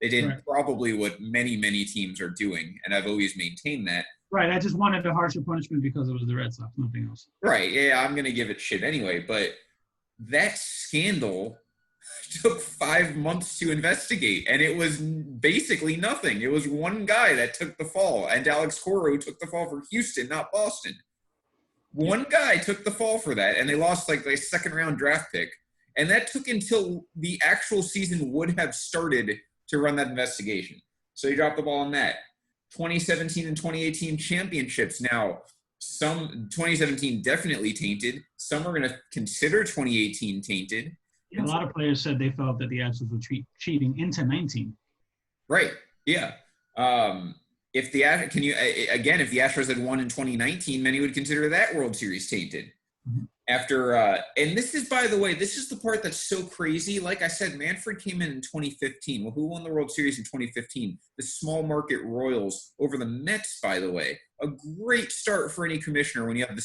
[SPEAKER 2] They did probably what many, many teams are doing, and I've always maintained that.
[SPEAKER 1] Right, I just wanted a harsher punishment because it was the Red Sox, nothing else.
[SPEAKER 2] Right, yeah, I'm going to give it shit anyway, but that scandal took 5 months to investigate, and it was basically nothing. It was one guy that took the fall, and Alex Cora, who took the fall for Houston, not Boston. One guy took the fall for that, and they lost a second-round draft pick. And that took until the actual season would have started to run that investigation. So he dropped the ball on that. 2017 and 2018 championships. Now, some 2017 definitely tainted. Some are going to consider 2018 tainted.
[SPEAKER 1] A lot of players said they felt that the Astros were cheating into 19.
[SPEAKER 2] Right. Yeah. If the Astros had won in 2019, many would consider that World Series tainted.
[SPEAKER 1] Mm-hmm.
[SPEAKER 2] After, and this is, by the way, this is the part that's so crazy. Like I said, Manfred came in 2015. Well, who won the World Series in 2015? The small market Royals over the Mets, by the way. A great start for any commissioner when you have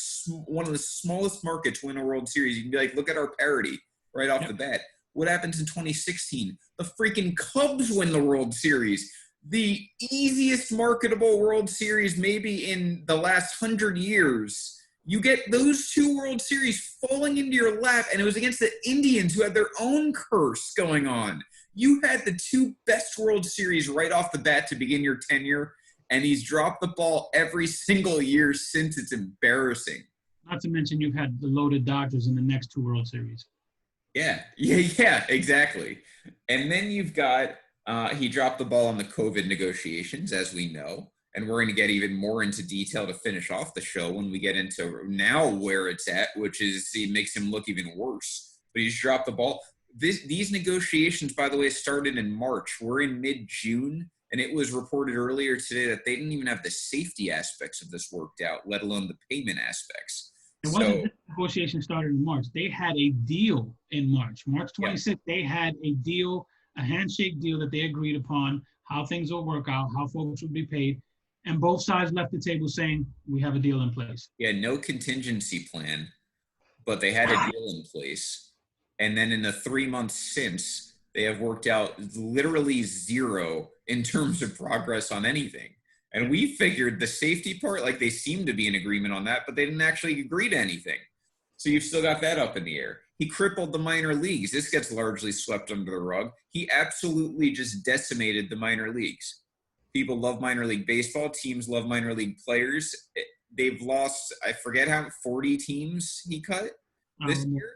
[SPEAKER 2] one of the smallest markets win a World Series. You can be like, look at our parity right off the bat. What happens in 2016? The freaking Cubs win the World Series. The easiest marketable World Series maybe in the last 100 years. You get those two World Series falling into your lap, and it was against the Indians who had their own curse going on. You had the two best World Series right off the bat to begin your tenure, and he's dropped the ball every single year since. It's embarrassing.
[SPEAKER 1] Not to mention you've had the loaded Dodgers in the next two World Series.
[SPEAKER 2] Yeah, exactly. And then you've got he dropped the ball on the COVID negotiations, as we know. And we're going to get even more into detail to finish off the show when we get into now where it's at, which is it makes him look even worse. But he's dropped the ball. These negotiations, by the way, started in March. We're in mid-June, and it was reported earlier today that they didn't even have the safety aspects of this worked out, let alone the payment aspects.
[SPEAKER 1] It wasn't this negotiation started in March. They had a deal in March. March 26th, They had a deal, a handshake deal that they agreed upon, how things will work out, how folks would be paid. And both sides left the table saying, we have a deal in place.
[SPEAKER 2] Yeah, no contingency plan, but they had a deal in place. And then in the 3 months since, they have worked out literally zero in terms of progress on anything. And we figured the safety part, like they seemed to be in agreement on that, but they didn't actually agree to anything. So you've still got that up in the air. He crippled the minor leagues. This gets largely swept under the rug. He absolutely just decimated the minor leagues. People love minor league baseball. Teams love minor league players. They've lost, I forget how 40 teams he cut this year.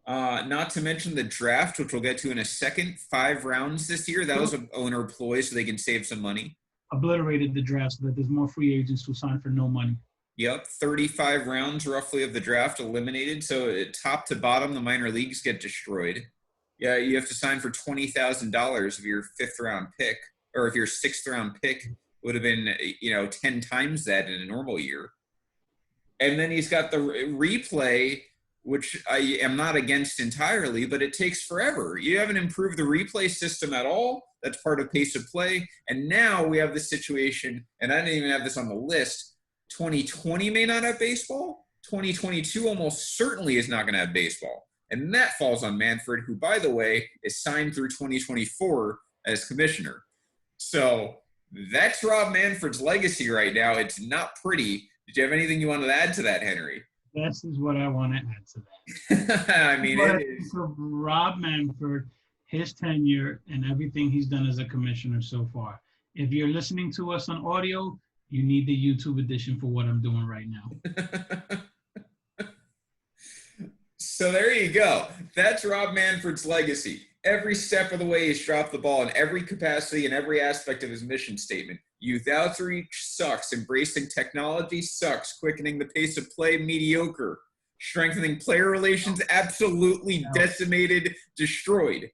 [SPEAKER 2] Not to mention the draft, which we'll get to in a second. 5 rounds this year. That was an owner ploy so they can save some money.
[SPEAKER 1] Obliterated the draft so that there's more free agents who sign for no money.
[SPEAKER 2] Yep, 35 rounds roughly of the draft eliminated. So top to bottom, the minor leagues get destroyed. Yeah, you have to sign for $20,000 of your 5th round pick. Or if your 6th round pick would have been, 10 times that in a normal year. And then he's got the replay, which I am not against entirely, but it takes forever. You haven't improved the replay system at all. That's part of pace of play. And now we have the situation, and I didn't even have this on the list, 2020 may not have baseball. 2022 almost certainly is not going to have baseball. And that falls on Manfred, who, by the way, is signed through 2024 as commissioner. So that's Rob Manfred's legacy right now. It's not pretty. Did you have anything you wanted to add to that, Henry?
[SPEAKER 1] This is what I want to add to that.
[SPEAKER 2] I mean, it is.
[SPEAKER 1] Rob Manfred, his tenure, and everything he's done as a commissioner so far. If you're listening to us on audio, you need the YouTube edition for what I'm doing right now.
[SPEAKER 2] So there you go. That's Rob Manfred's legacy. Every step of the way, he's dropped the ball in every capacity and every aspect of his mission statement. Youth outreach sucks. Embracing technology sucks. Quickening the pace of play, mediocre. Strengthening player relations, absolutely decimated, destroyed.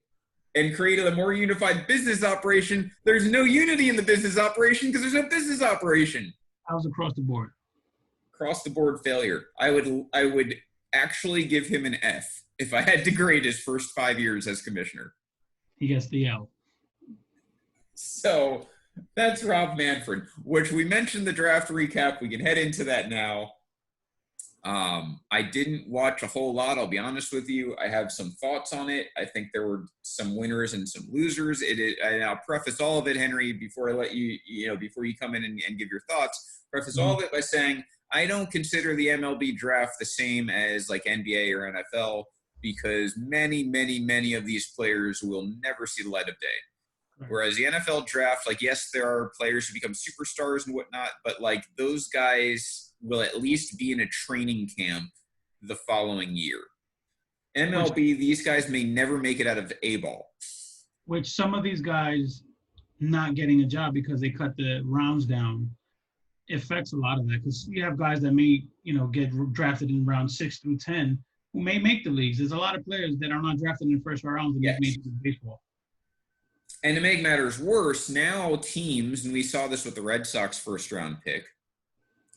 [SPEAKER 2] And created a more unified business operation. There's no unity in the business operation because there's no business operation.
[SPEAKER 1] That was across the board.
[SPEAKER 2] Across the board failure. I would actually give him an F if I had to grade his first 5 years as commissioner.
[SPEAKER 1] He gets the L.
[SPEAKER 2] So that's Rob Manfred, which we mentioned the draft recap. We can head into that now. I didn't watch a whole lot, I'll be honest with you. I have some thoughts on it. I think there were some winners and some losers. And I'll preface all of it, Henry, before I let you, before you come in and give your thoughts. Preface all of it by saying I don't consider the MLB draft the same as like NBA or NFL because many of these players will never see the light of day. Whereas the NFL draft, like, yes, there are players who become superstars and whatnot, but like those guys will at least be in a training camp the following year. MLB, these guys may never make it out of A-ball.
[SPEAKER 1] Which some of these guys not getting a job because they cut the rounds down affects a lot of that. Because you have guys that may, get drafted in round 6 through 10 who may make the leagues. There's a lot of players that are not drafted in the first rounds and make it to baseball.
[SPEAKER 2] And to make matters worse, now teams, and we saw this with the Red Sox first round pick,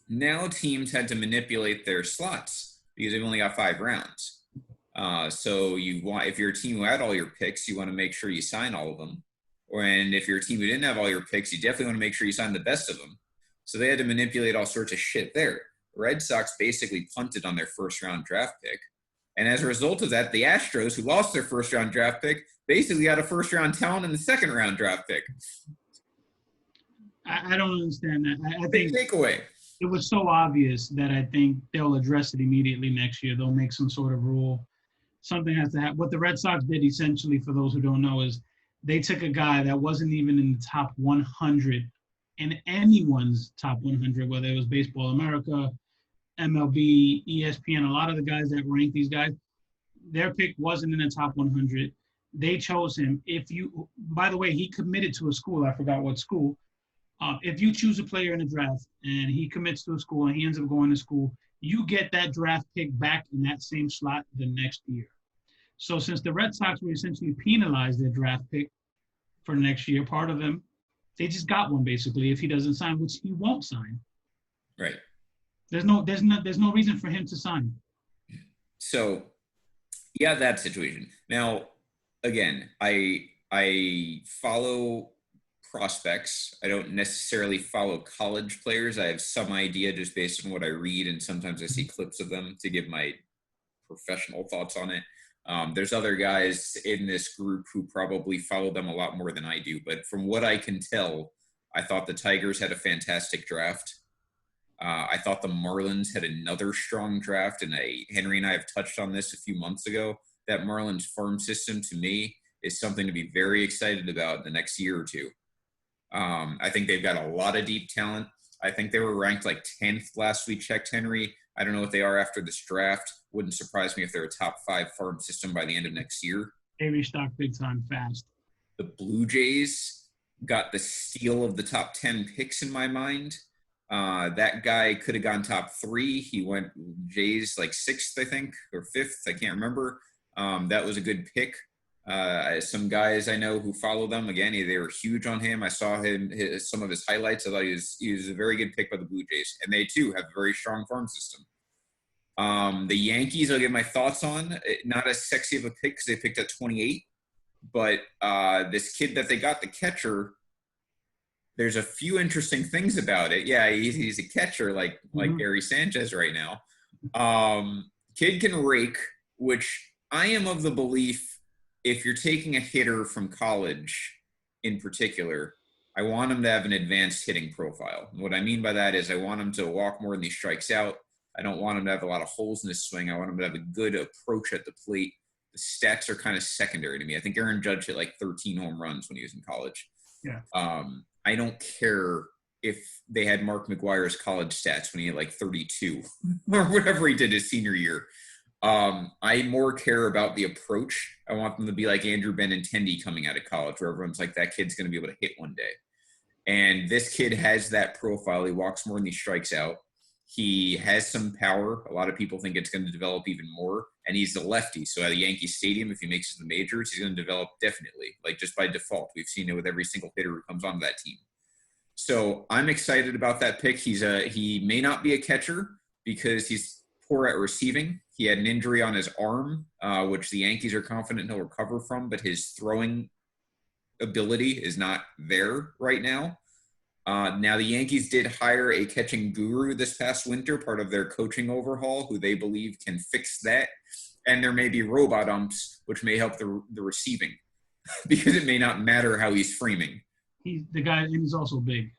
[SPEAKER 2] now teams had to manipulate their slots because they've only got 5 rounds. So if you're a team who had all your picks, you want to make sure you sign all of them. And if you're a team who didn't have all your picks, you definitely want to make sure you sign the best of them. So they had to manipulate all sorts of shit there. The Red Sox basically punted on their first-round draft pick. And as a result of that, the Astros, who lost their first-round draft pick, basically got a first-round talent in the second-round draft pick.
[SPEAKER 1] I don't understand that. I
[SPEAKER 2] Big
[SPEAKER 1] think
[SPEAKER 2] takeaway.
[SPEAKER 1] it was so obvious that I think they'll address it immediately next year. They'll make some sort of rule. Something has to happen. What the Red Sox did, essentially, for those who don't know, is they took a guy that wasn't even in the top 100 in anyone's top 100, whether it was Baseball America, MLB, ESPN, a lot of the guys that rank these guys, their pick wasn't in the top 100. They chose him. By the way, he committed to a school. I forgot what school. If you choose a player in a draft and he commits to a school and he ends up going to school, you get that draft pick back in that same slot the next year. So since the Red Sox were essentially penalized their draft pick for next year, part of them, they just got one basically if he doesn't sign, which he won't sign.
[SPEAKER 2] Right.
[SPEAKER 1] There's no reason for him to sign.
[SPEAKER 2] So, yeah, that situation. Now, again, I follow prospects. I don't necessarily follow college players. I have some idea just based on what I read, and sometimes I see clips of them to give my professional thoughts on it. There's other guys in this group who probably follow them a lot more than I do, but from what I can tell, I thought the Tigers had a fantastic draft. I thought the Marlins had another strong draft, and Henry and I have touched on this a few months ago. That Marlins farm system, to me, is something to be very excited about in the next year or two. I think they've got a lot of deep talent. I think they were ranked like 10th last we checked, Henry. I don't know what they are after this draft. Wouldn't surprise me if they're a top 5 farm system by the end of next year.
[SPEAKER 1] They restocked big time fast.
[SPEAKER 2] The Blue Jays got the steal of the top 10 picks in my mind. That guy could have gone top 3. He went Jays like 6th, I think, or 5th. I can't remember. That was a good pick. Some guys I know who follow them, again, they were huge on him. I saw some of his highlights. I thought he was a very good pick by the Blue Jays. And they, too, have a very strong farm system. The Yankees, I'll give my thoughts on. Not as sexy of a pick because they picked at 28. But this kid that they got, the catcher, there's a few interesting things about it. Yeah, he's a catcher like Gary Sanchez right now. Kid can rake, which I am of the belief if you're taking a hitter from college in particular, I want him to have an advanced hitting profile. And what I mean by that is I want him to walk more than he strikes out. I don't want him to have a lot of holes in his swing. I want him to have a good approach at the plate. The stats are kind of secondary to me. I think Aaron Judge hit like 13 home runs when he was in college. Yeah. I don't care if they had Mark McGwire's college stats when he had like 32 or whatever he did his senior year. I more care about the approach. I want them to be like Andrew Benintendi coming out of college, where everyone's like, that kid's going to be able to hit one day. And this kid has that profile. He walks more than he strikes out. He has some power. A lot of people think it's going to develop even more. And he's a lefty. So at the Yankee Stadium, if he makes it to the majors, he's going to develop definitely, like just by default. We've seen it with every single hitter who comes onto that team. So I'm excited about that pick. He may not be a catcher because he's poor at receiving. He had an injury on his arm, which the Yankees are confident he'll recover from, but his throwing ability is not there right now. Now, the Yankees did hire a catching guru this past winter, part of their coaching overhaul, who they believe can fix that. And there may be robot umps, which may help the receiving because it may not matter how he's framing.
[SPEAKER 1] He's the guy, and he's also big.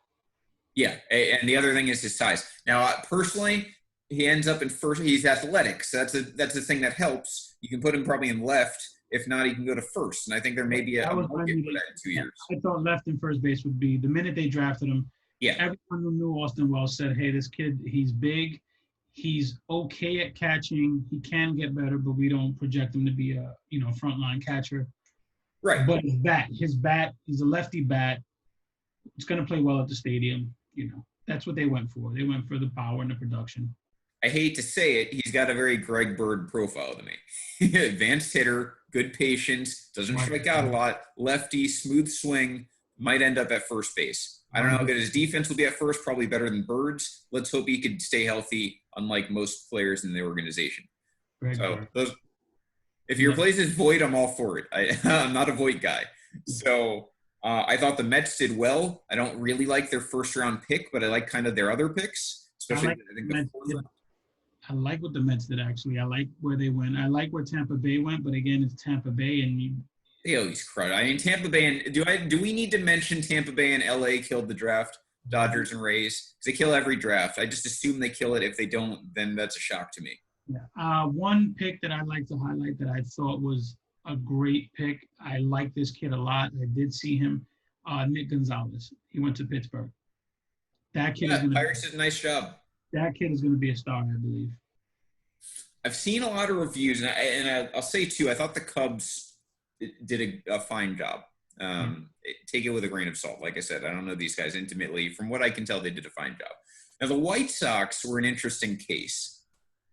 [SPEAKER 2] Yeah, and the other thing is his size. Now, personally, he ends up in first. He's athletic, so that's a thing that helps. You can put him probably in left. If not, he can go to first. And I think there may be a market for that in 2 years.
[SPEAKER 1] I thought left and first base would be the minute they drafted him.
[SPEAKER 2] Yeah.
[SPEAKER 1] Everyone who knew Austin Wells said, hey, this kid, he's big. He's okay at catching. He can get better, but we don't project him to be a frontline catcher.
[SPEAKER 2] Right.
[SPEAKER 1] But his bat, he's a lefty bat. It's going to play well at the stadium. That's what they went for. They went for the power and the production.
[SPEAKER 2] I hate to say it, he's got a very Greg Bird profile to me. Advanced hitter, good patience, doesn't strike out a lot, lefty, smooth swing, might end up at first base. I don't know how good his defense will be at first, probably better than Bird's. Let's hope he could stay healthy, unlike most players in the organization. If he replaces Voit, I'm all for it. I'm not a Voit guy. So I thought the Mets did well. I don't really like their first-round pick, but I like kind of their other picks, especially I think the fourth round.
[SPEAKER 1] I like what the Mets did, actually. I like where they went. I like where Tampa Bay went, but again, it's Tampa Bay, and
[SPEAKER 2] they always crud. I mean, Tampa Bay and do we need to mention Tampa Bay and LA killed the draft? Dodgers and Rays, because they kill every draft. I just assume they kill it. If they don't, then that's a shock to me.
[SPEAKER 1] Yeah. One pick that I'd like to highlight that I thought was a great pick. I like this kid a lot. I did see him. Nick Gonzalez. He went to Pittsburgh. That kid
[SPEAKER 2] Pirates did a nice job.
[SPEAKER 1] That kid is going to be a star, I believe.
[SPEAKER 2] I've seen a lot of reviews, and I'll say too, I thought the Cubs did a fine job. Take it with a grain of salt. Like I said, I don't know these guys intimately. From what I can tell, they did a fine job. Now, the White Sox were an interesting case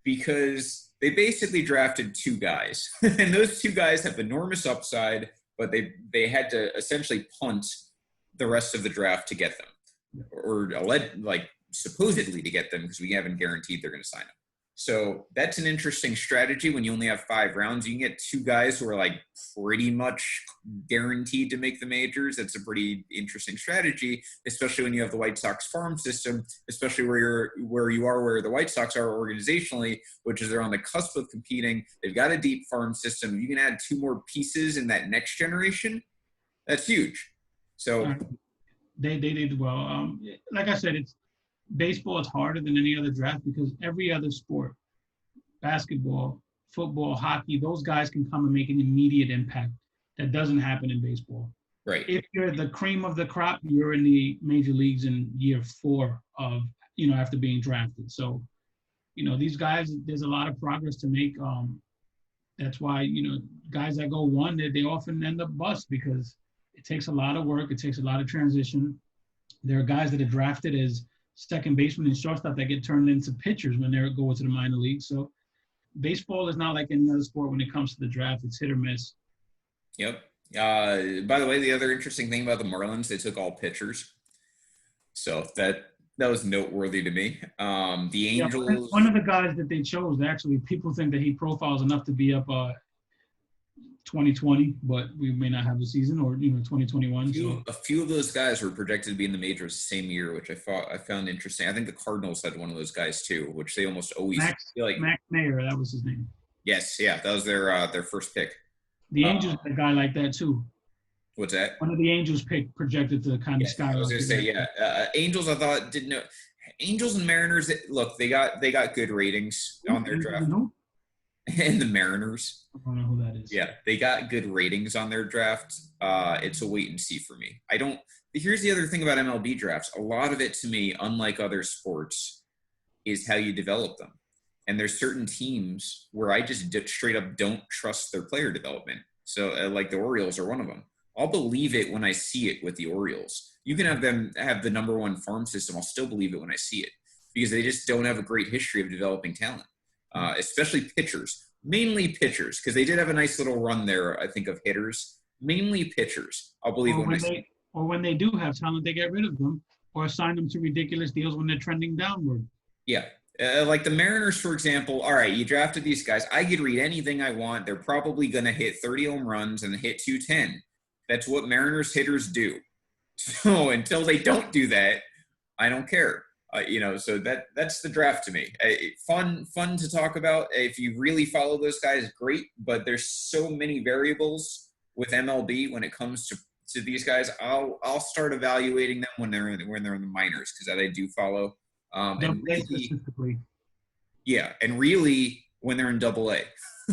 [SPEAKER 2] because they basically drafted two guys, and those two guys have enormous upside, but they had to essentially punt the rest of the draft to get them, or supposedly to get them, because we haven't guaranteed they're going to sign them. So that's an interesting strategy when you only have 5 rounds. You can get 2 guys who are like pretty much guaranteed to make the majors. That's a pretty interesting strategy, especially when you have the White Sox farm system, especially where the White Sox are organizationally, which is they're on the cusp of competing. They've got a deep farm system. You can add 2 more pieces in that next generation. That's huge. So
[SPEAKER 1] they did well. Like I said, baseball is harder than any other draft because every other sport, basketball, football, hockey, those guys can come and make an immediate impact. That doesn't happen in baseball.
[SPEAKER 2] Right.
[SPEAKER 1] If you're the cream of the crop, you're in the major leagues in year 4 of, after being drafted. So, these guys, there's a lot of progress to make. That's why, guys that go 1, they often end up bust because it takes a lot of work. It takes a lot of transition. There are guys that are drafted as second baseman and shortstop that get turned into pitchers when they go to the minor leagues. So baseball is not like any other sport when it comes to the draft. It's hit or miss.
[SPEAKER 2] Yep. By the way, the other interesting thing about the Marlins, they took all pitchers. So that was noteworthy to me. The Angels.
[SPEAKER 1] One of the guys that they chose, actually, people think that he profiles enough to be up 2020, but we may not have a season, or 2021.
[SPEAKER 2] A few of those guys were projected to be in the majors the same year, which I found interesting. I think the Cardinals had one of those guys too, which they almost always feel like.
[SPEAKER 1] Max Mayer, that was his name.
[SPEAKER 2] Yes, yeah, that was their first pick.
[SPEAKER 1] The Angels had a guy like that too.
[SPEAKER 2] What's that?
[SPEAKER 1] One of the Angels projected to kind of skyrocket.
[SPEAKER 2] I was going to say, Angels, I thought didn't know. Angels and Mariners, look, they got good ratings on their draft. And the Mariners.
[SPEAKER 1] I don't know who that is.
[SPEAKER 2] Yeah, they got good ratings on their draft. It's a wait and see for me. Here's the other thing about MLB drafts. A lot of it to me, unlike other sports, is how you develop them. And there's certain teams where I just straight up don't trust their player development. So like the Orioles are one of them. I'll believe it when I see it with the Orioles. You can have them have the number 1 farm system. I'll still believe it when I see it because they just don't have a great history of developing talent. Especially pitchers, mainly pitchers, because they did have a nice little run there, I think, of hitters. Mainly pitchers. I'll believe
[SPEAKER 1] or when they do have talent, they get rid of them or assign them to ridiculous deals when they're trending downward.
[SPEAKER 2] Yeah. Like the Mariners, for example, all right, you drafted these guys. I could read anything I want. They're probably going to hit 30 home runs and hit 210. That's what Mariners hitters do. So until they don't do that, I don't care. So that's the draft to me. Fun to talk about. If you really follow those guys, great. But there's so many variables with MLB when it comes to these guys. I'll start evaluating them when they're in the minors because that I do follow. And really, yeah, and really when they're in AA,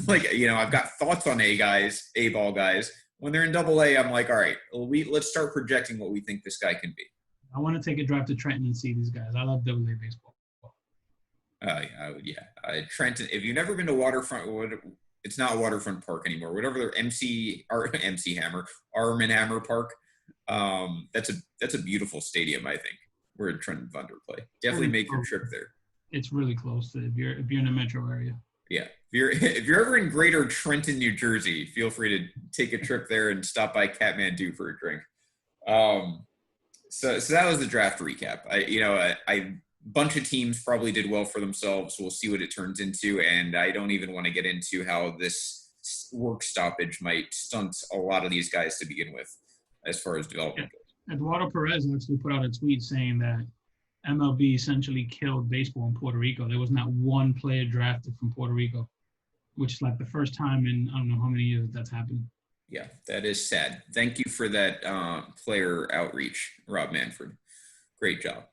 [SPEAKER 2] I've got thoughts on A ball guys. When they're in AA, I'm like, all right, let's start projecting what we think this guy can be.
[SPEAKER 1] I want to take a drive to Trenton and see these guys. I love AA baseball. Trenton. If you've never been to Waterfront, it's not Waterfront Park anymore. Whatever their MC Hammer, Arm & Hammer Park. That's a beautiful stadium. I think where Trenton Thunder play. Definitely make your trip there. It's really close to if you're in the metro area.
[SPEAKER 2] Yeah, if you're ever in Greater Trenton, New Jersey, feel free to take a trip there and stop by Kathmandu for a drink. So that was the draft recap. I bunch of teams probably did well for themselves. We'll see what it turns into, and I don't even want to get into how this work stoppage might stunt a lot of these guys to begin with, as far as development goes.
[SPEAKER 1] Eduardo Perez actually put out a tweet saying that MLB essentially killed baseball in Puerto Rico. There was not one player drafted from Puerto Rico, which is like the first time in I don't know how many years that's happened.
[SPEAKER 2] Yeah, that is sad. Thank you for that player outreach, Rob Manfred. Great job.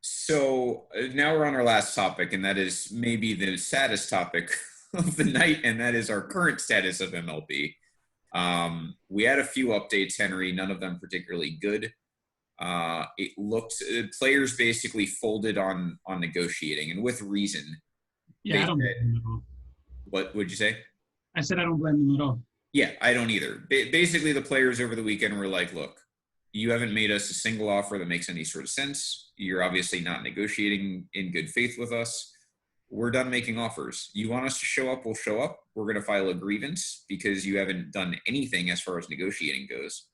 [SPEAKER 2] So now we're on our last topic, and that is maybe the saddest topic of the night, and that is our current status of MLB. We had a few updates, Henry, none of them particularly good. It looked players basically folded on negotiating, and with reason.
[SPEAKER 1] Yeah, I don't blame them at all.
[SPEAKER 2] What would you say?
[SPEAKER 1] I said I don't blame them at all.
[SPEAKER 2] Yeah, I don't either. Basically, the players over the weekend were like, look, you haven't made us a single offer that makes any sort of sense. You're obviously not negotiating in good faith with us. We're done making offers. You want us to show up, we'll show up. We're going to file a grievance because you haven't done anything as far as negotiating goes.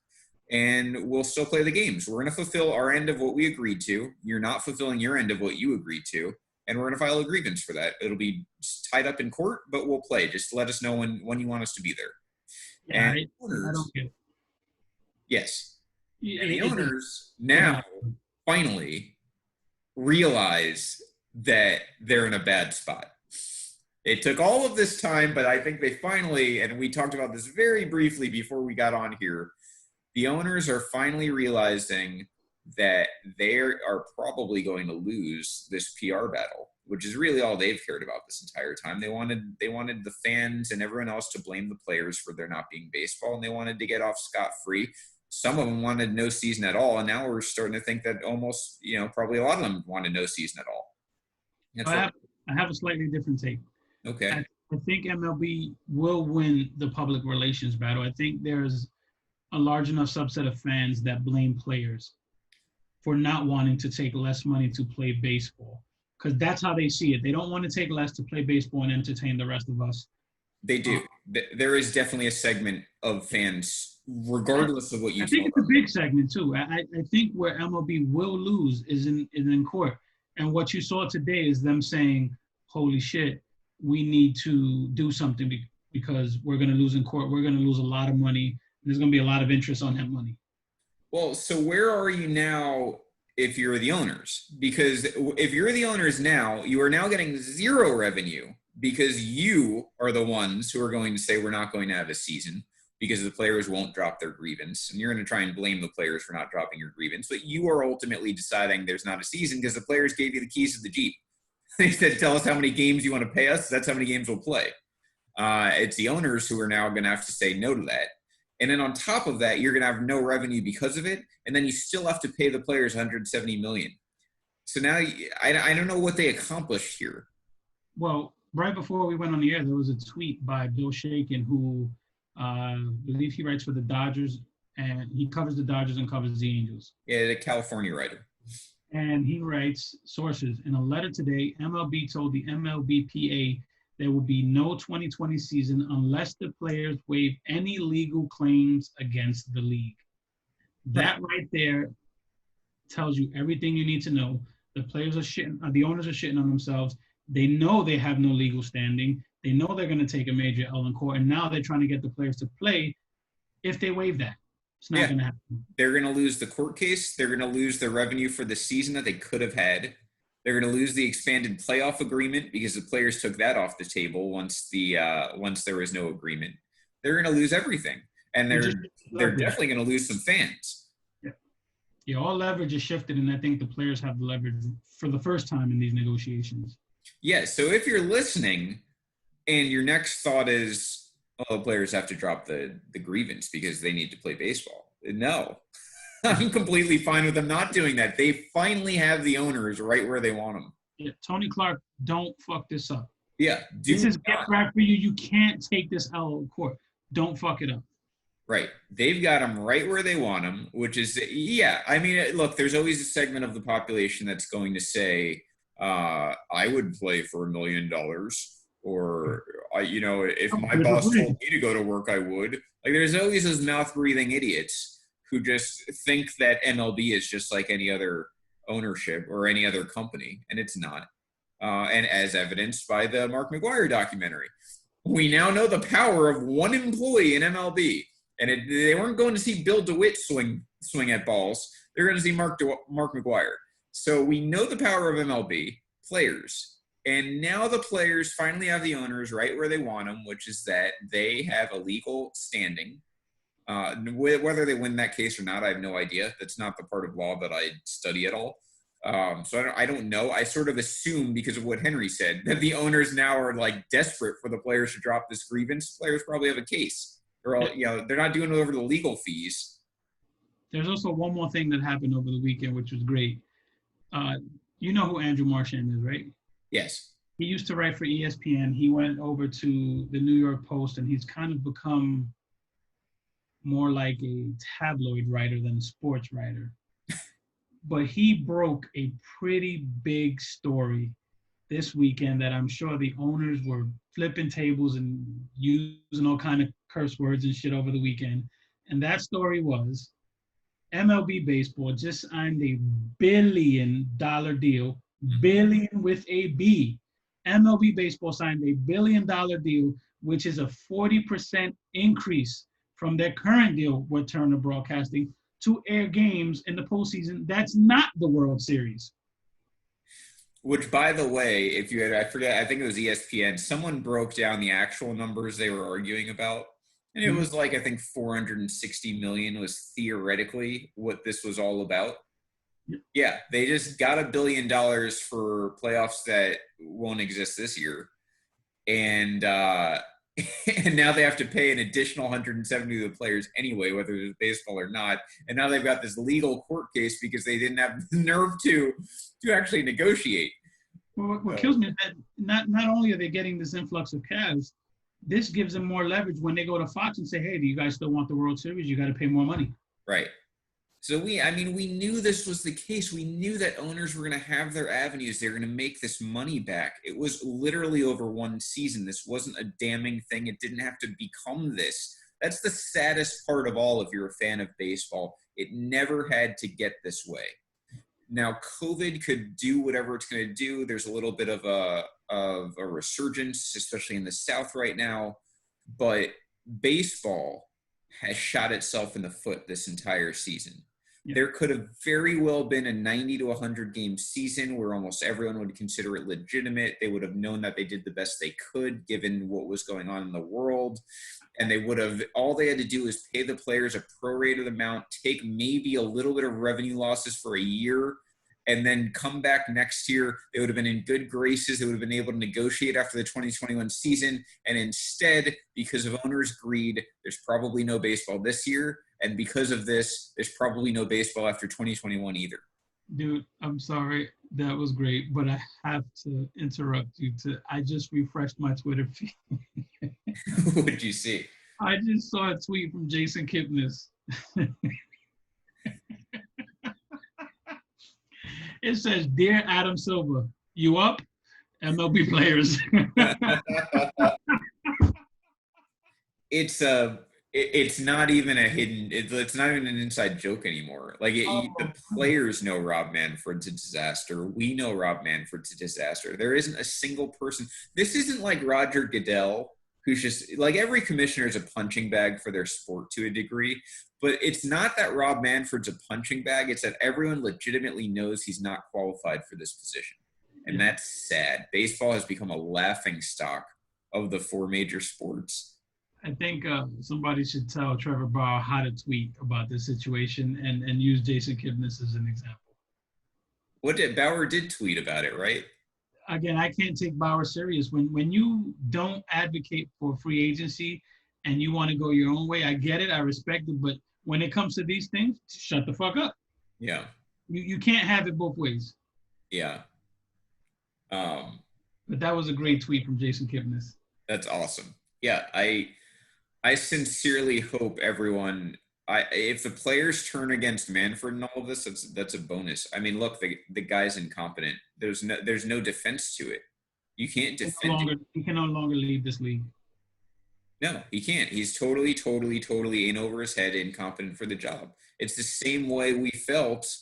[SPEAKER 2] And we'll still play the games. We're going to fulfill our end of what we agreed to. You're not fulfilling your end of what you agreed to. And we're going to file a grievance for that. It'll be tied up in court, but we'll play. Just let us know when you want us to be there.
[SPEAKER 1] Yeah,
[SPEAKER 2] And owners,
[SPEAKER 1] I don't get it.
[SPEAKER 2] Yes.
[SPEAKER 1] Yeah,
[SPEAKER 2] And the owners now finally realize that they're in a bad spot. It took all of this time, but I think they finally, and we talked about this very briefly before we got on here, the owners are finally realizing that they are probably going to lose this PR battle, which is really all they've cared about this entire time. They wanted the fans and everyone else to blame the players for there not being baseball, and they wanted to get off scot-free. Some of them wanted no season at all, and now we're starting to think that almost, probably a lot of them wanted no season at all.
[SPEAKER 1] I have a slightly different take.
[SPEAKER 2] Okay.
[SPEAKER 1] I think MLB will win the public relations battle. I think there's a large enough subset of fans that blame players for not wanting to take less money to play baseball, because that's how they see it. They don't want to take less to play baseball and entertain the rest of us.
[SPEAKER 2] They do. There is definitely a segment of fans, regardless of what you.
[SPEAKER 1] I think it's a big segment too. I think where MLB will lose is in court, and what you saw today is them saying, "Holy shit, we need to do something because we're going to lose in court. We're going to lose a lot of money. There's going to be a lot of interest on that money."
[SPEAKER 2] Well, so where are you now if you're the owners? Because if you're the owners now, you are now getting zero revenue because you are the ones who are going to say we're not going to have a season because the players won't drop their grievance. And you're going to try and blame the players for not dropping your grievance. But you are ultimately deciding there's not a season because the players gave you the keys to the Jeep. They said, tell us how many games you want to pay us. That's how many games we'll play. It's the owners who are now going to have to say no to that. And then on top of that, you're going to have no revenue because of it. And then you still have to pay the players $170 million. So now I don't know what they accomplished here.
[SPEAKER 1] Well, right before we went on the air, there was a tweet by Bill Shaken, who I believe he writes for the Dodgers, and he covers the Dodgers and covers the Angels.
[SPEAKER 2] Yeah, the California writer.
[SPEAKER 1] And he writes, sources, in a letter today, MLB told the MLBPA there will be no 2020 season unless the players waive any legal claims against the league. That right there tells you everything you need to know. The players are shitting, the owners are shitting on themselves. They know they have no legal standing. They know they're going to take a major L in court, and now they're trying to get the players to play if they waive that. It's not going to happen.
[SPEAKER 2] They're going to lose the court case. They're going to lose the revenue for the season that they could have had. They're going to lose the expanded playoff agreement because the players took that off the table once there was no agreement. They're going to lose everything, and they're definitely going to lose some fans.
[SPEAKER 1] Yeah, all leverage is shifted, and I think the players have the leverage for the first time in these negotiations.
[SPEAKER 2] Yeah, so if you're listening and your next thought is, oh, the players have to drop the grievance because they need to play baseball. No. I'm completely fine with them not doing that. They finally have the owners right where they want them.
[SPEAKER 1] Yeah, Tony Clark, don't fuck this up.
[SPEAKER 2] Yeah.
[SPEAKER 1] This is get back for you. You can't take this L in court. Don't fuck it up.
[SPEAKER 2] Right. They've got them right where they want them, which is, yeah. I mean, look, there's always a segment of the population that's going to say, I would play for $1 million, or, if my boss told me to go to work, I would. Like, there's always those mouth-breathing idiots who just think that MLB is just like any other ownership or any other company, and it's not. And as evidenced by the Mark McGwire documentary, we now know the power of one employee in MLB. And they weren't going to see Bill DeWitt swing at balls. They're going to see Mark McGwire. So we know the power of MLB players. And now the players finally have the owners right where they want them, which is that they have a legal standing. Whether they win that case or not, I have no idea. That's not the part of law that I study at all. So I don't know. I sort of assume, because of what Henry said, that the owners now are like desperate for the players to drop this grievance. Players probably have a case. Or, they're not doing it over the legal fees.
[SPEAKER 1] There's also one more thing that happened over the weekend, which was great. You know who Andrew Marchand is, right?
[SPEAKER 2] Yes.
[SPEAKER 1] He used to write for ESPN. He went over to the New York Post, and he's kind of become more like a tabloid writer than a sports writer. But he broke a pretty big story this weekend that I'm sure the owners were flipping tables and using all kind of curse words and shit over the weekend. And that story was MLB Baseball just signed a $1 billion deal, billion with a B. MLB Baseball signed a $1 billion deal, which is a 40% increase from their current deal with Turner Broadcasting to air games in the postseason. That's not the World Series.
[SPEAKER 2] Which, by the way, I forget, I think it was ESPN, someone broke down the actual numbers they were arguing about. And it was like, I think 460 million was theoretically what this was all about. Yeah, they just got $1 billion for playoffs that won't exist this year. And and now they have to pay an additional 170 to the players anyway, whether it's baseball or not. And now they've got this legal court case because they didn't have the nerve to actually negotiate.
[SPEAKER 1] Well, what kills me is that not only are they getting this influx of cash, this gives them more leverage when they go to Fox and say, hey, do you guys still want the World Series? You got to pay more money.
[SPEAKER 2] Right. So we knew this was the case. We knew that owners were going to have their avenues. They were going to make this money back. It was literally over one season. This wasn't a damning thing. It didn't have to become this. That's the saddest part of all if you're a fan of baseball. It never had to get this way. Now, COVID could do whatever it's going to do. There's a little bit of a resurgence, especially in the South right now. But baseball has shot itself in the foot this entire season. Yeah. There could have very well been a 90 to 100 game season where almost everyone would consider it legitimate. They would have known that they did the best they could given what was going on in the world. And all they had to do is pay the players a prorated amount, take maybe a little bit of revenue losses for a year, and then come back next year. They would have been in good graces. They would have been able to negotiate after the 2021 season. And instead, because of owners' greed, there's probably no baseball this year. And because of this, there's probably no baseball after 2021 either.
[SPEAKER 1] Dude, I'm sorry. That was great. But I have to interrupt you. I just refreshed my Twitter feed.
[SPEAKER 2] What did you see?
[SPEAKER 1] I just saw a tweet from Jason Kipnis. It says, "Dear Adam Silver, you up? MLB players."
[SPEAKER 2] It's not even a hidden. It's not even an inside joke anymore. Like the players know Rob Manfred's a disaster. We know Rob Manfred's a disaster. There isn't a single person. This isn't like Roger Goodell, who's just like every commissioner is a punching bag for their sport to a degree. But it's not that Rob Manfred's a punching bag. It's that everyone legitimately knows he's not qualified for this position. And that's sad. Baseball has become a laughingstock of the four major sports.
[SPEAKER 1] I think somebody should tell Trevor Bauer how to tweet about this situation and use Jason Kipnis as an example.
[SPEAKER 2] Bauer did tweet about it, right?
[SPEAKER 1] Again, I can't take Bauer serious. When you don't advocate for free agency and you want to go your own way, I get it. I respect it. But when it comes to these things, shut the fuck up.
[SPEAKER 2] Yeah.
[SPEAKER 1] You can't have it both ways.
[SPEAKER 2] Yeah.
[SPEAKER 1] But that was a great tweet from Jason Kipnis.
[SPEAKER 2] That's awesome. Yeah, I sincerely hope everyone if the players turn against Manfred and all of this, that's a bonus. I mean, look, the guy's incompetent. There's no defense to it. You can't defend him.
[SPEAKER 1] He can no longer lead this league.
[SPEAKER 2] No, he can't. He's totally, totally, totally in over his head, incompetent for the job. It's the same way we felt.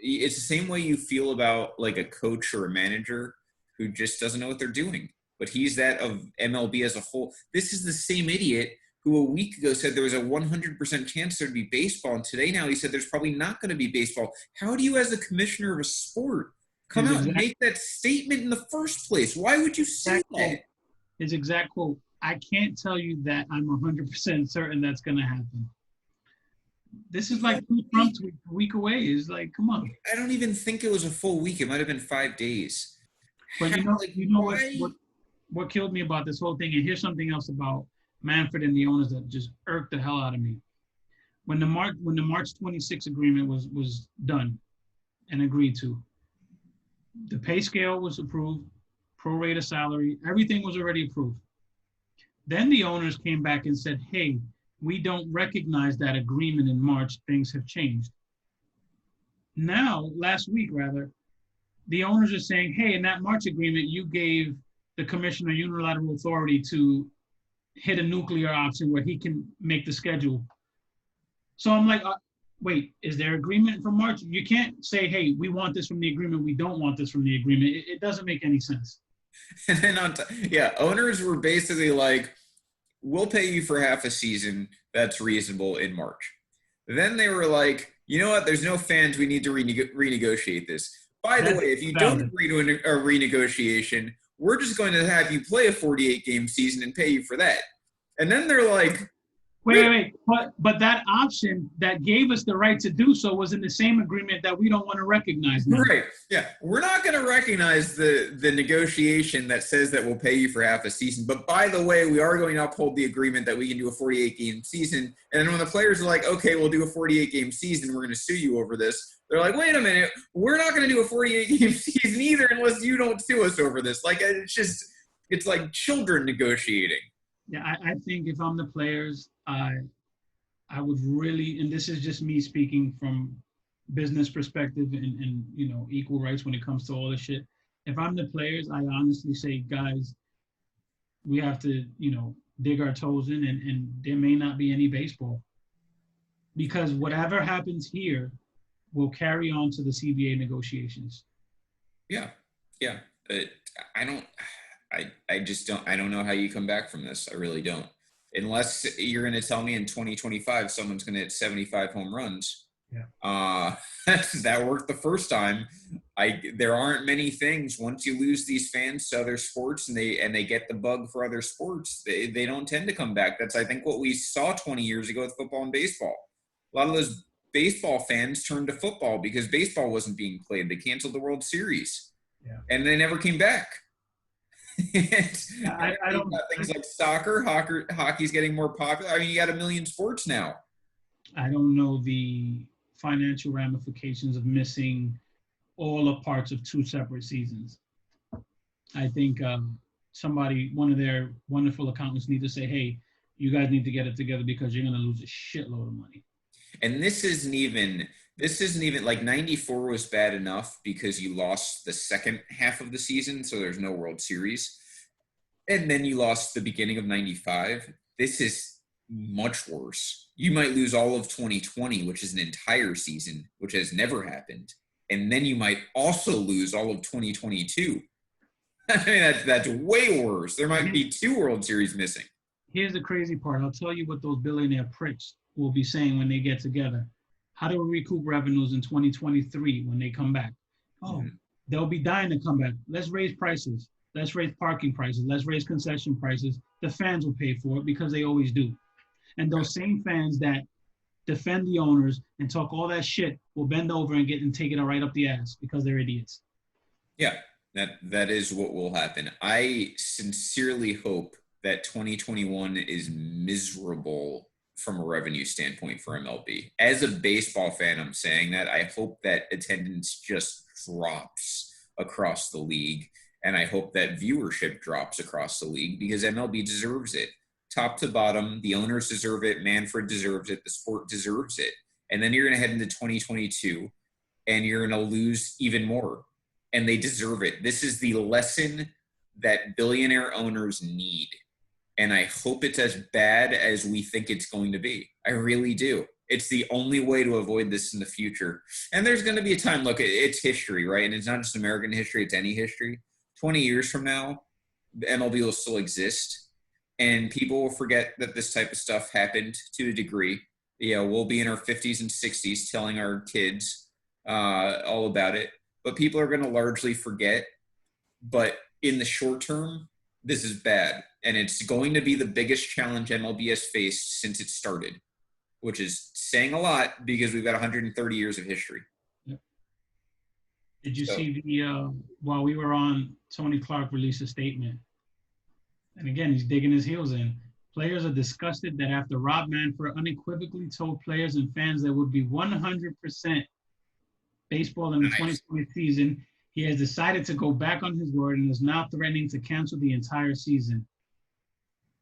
[SPEAKER 2] It's the same way you feel about like a coach or a manager who just doesn't know what they're doing. But he's that of MLB as a whole. This is the same idiot who a week ago said there was a 100% chance there'd be baseball. And today now he said there's probably not going to be baseball. How do you, as the commissioner of a sport, come out and make that statement in the first place? Why would you say that?
[SPEAKER 1] His exact quote, I can't tell you that I'm 100% certain that's going to happen. This is like 2 Trumps a week away. It's like, come on.
[SPEAKER 2] I don't even think it was a full week. It might have been 5 days.
[SPEAKER 1] But you know what killed me about this whole thing, and here's something else about Manfred and the owners that just irked the hell out of me. When the March 26 agreement was done and agreed to, the pay scale was approved, pro rata salary, everything was already approved. Then the owners came back and said, hey, we don't recognize that agreement in March, things have changed. Now, last week rather, the owners are saying, hey, in that March agreement, you gave the commissioner unilateral authority to hit a nuclear option where he can make the schedule. So I'm like, wait, is there agreement from March? You can't say, hey, we want this from the agreement, we don't want this from the agreement. It doesn't make any sense.
[SPEAKER 2] And then owners were basically like, we'll pay you for half a season. That's reasonable in March. Then they were like, you know what? There's no fans. We need to renegotiate this. By the way, if you don't agree to a renegotiation, we're just going to have you play a 48-game season and pay you for that. And then they're like,
[SPEAKER 1] wait. But that option that gave us the right to do so was in the same agreement that we don't want to recognize now.
[SPEAKER 2] Right. Yeah. We're not going to recognize the negotiation that says that we'll pay you for half a season. But by the way, we are going to uphold the agreement that we can do a 48-game season. And then when the players are like, okay, we'll do a 48-game season, we're going to sue you over this. They're like, wait a minute, we're not going to do a 48-game season either unless you don't sue us over this. Like, it's like children negotiating.
[SPEAKER 1] Yeah, I think if I'm the players, I would really, and this is just me speaking from business perspective and equal rights when it comes to all this shit. If I'm the players, I honestly say, guys, we have to, dig our toes in and there may not be any baseball. Because whatever happens here will carry on to the CBA negotiations.
[SPEAKER 2] Yeah. I don't know how you come back from this. I really don't. Unless you're going to tell me in 2025 someone's going to hit 75 home runs.
[SPEAKER 1] Yeah.
[SPEAKER 2] That worked the first time. There aren't many things. Once you lose these fans to other sports and they get the bug for other sports, they don't tend to come back. That's, I think, what we saw 20 years ago with football and baseball. A lot of those baseball fans turned to football because baseball wasn't being played. They canceled the World Series.
[SPEAKER 1] Yeah.
[SPEAKER 2] And they never came back. I don't things like soccer, hockey's getting more popular. I mean, you got 1 million sports now.
[SPEAKER 1] I don't know the financial ramifications of missing all the parts of 2 separate seasons. I think one of their wonderful accountants need to say, hey, you guys need to get it together because you're going to lose a shitload of money.
[SPEAKER 2] And this isn't even like 94 was bad enough because you lost the second half of the season. So there's no World Series. And then you lost the beginning of 95. This is much worse. You might lose all of 2020, which is an entire season, which has never happened. And then you might also lose all of 2022. I mean, that's way worse. There might be 2 World Series missing.
[SPEAKER 1] Here's the crazy part. I'll tell you what those billionaire pricks will be saying when they get together. How do we recoup revenues in 2023 when they come back? They'll be dying to come back. Let's raise prices. Let's raise parking prices. Let's raise concession prices. The fans will pay for it because they always do. And those same fans that defend the owners and talk all that shit will bend over and take it right up the ass because they're idiots.
[SPEAKER 2] Yeah, that is what will happen. I sincerely hope that 2021 is miserable from a revenue standpoint for MLB. As a baseball fan, I'm saying that I hope that attendance just drops across the league. And I hope that viewership drops across the league because MLB deserves it. Top to bottom, the owners deserve it. Manfred deserves it. The sport deserves it. And then you're going to head into 2022 and you're going to lose even more. And they deserve it. This is the lesson that billionaire owners need. and I hope it's as bad as we think it's going to be. I really do. It's the only way to avoid this in the future. And there's going to be a time, look, it's history, right? And it's not just American history, it's any history. 20 years from now, the MLB will still exist, and people will forget that this type of stuff happened to a degree. We'll be in our 50s and 60s telling our kids all about it, but people are going to largely forget. But in the short term, this is bad, and it's going to be the biggest challenge MLB has faced since it started, which is saying a lot because we've got 130 years of history.
[SPEAKER 1] Yep. Did you see while we were on, Tony Clark released a statement, and again, he's digging his heels in. Players are disgusted that after Rob Manfred unequivocally told players and fans there would be 100% baseball in the 2020 season, he has decided to go back on his word and is now threatening to cancel the entire season.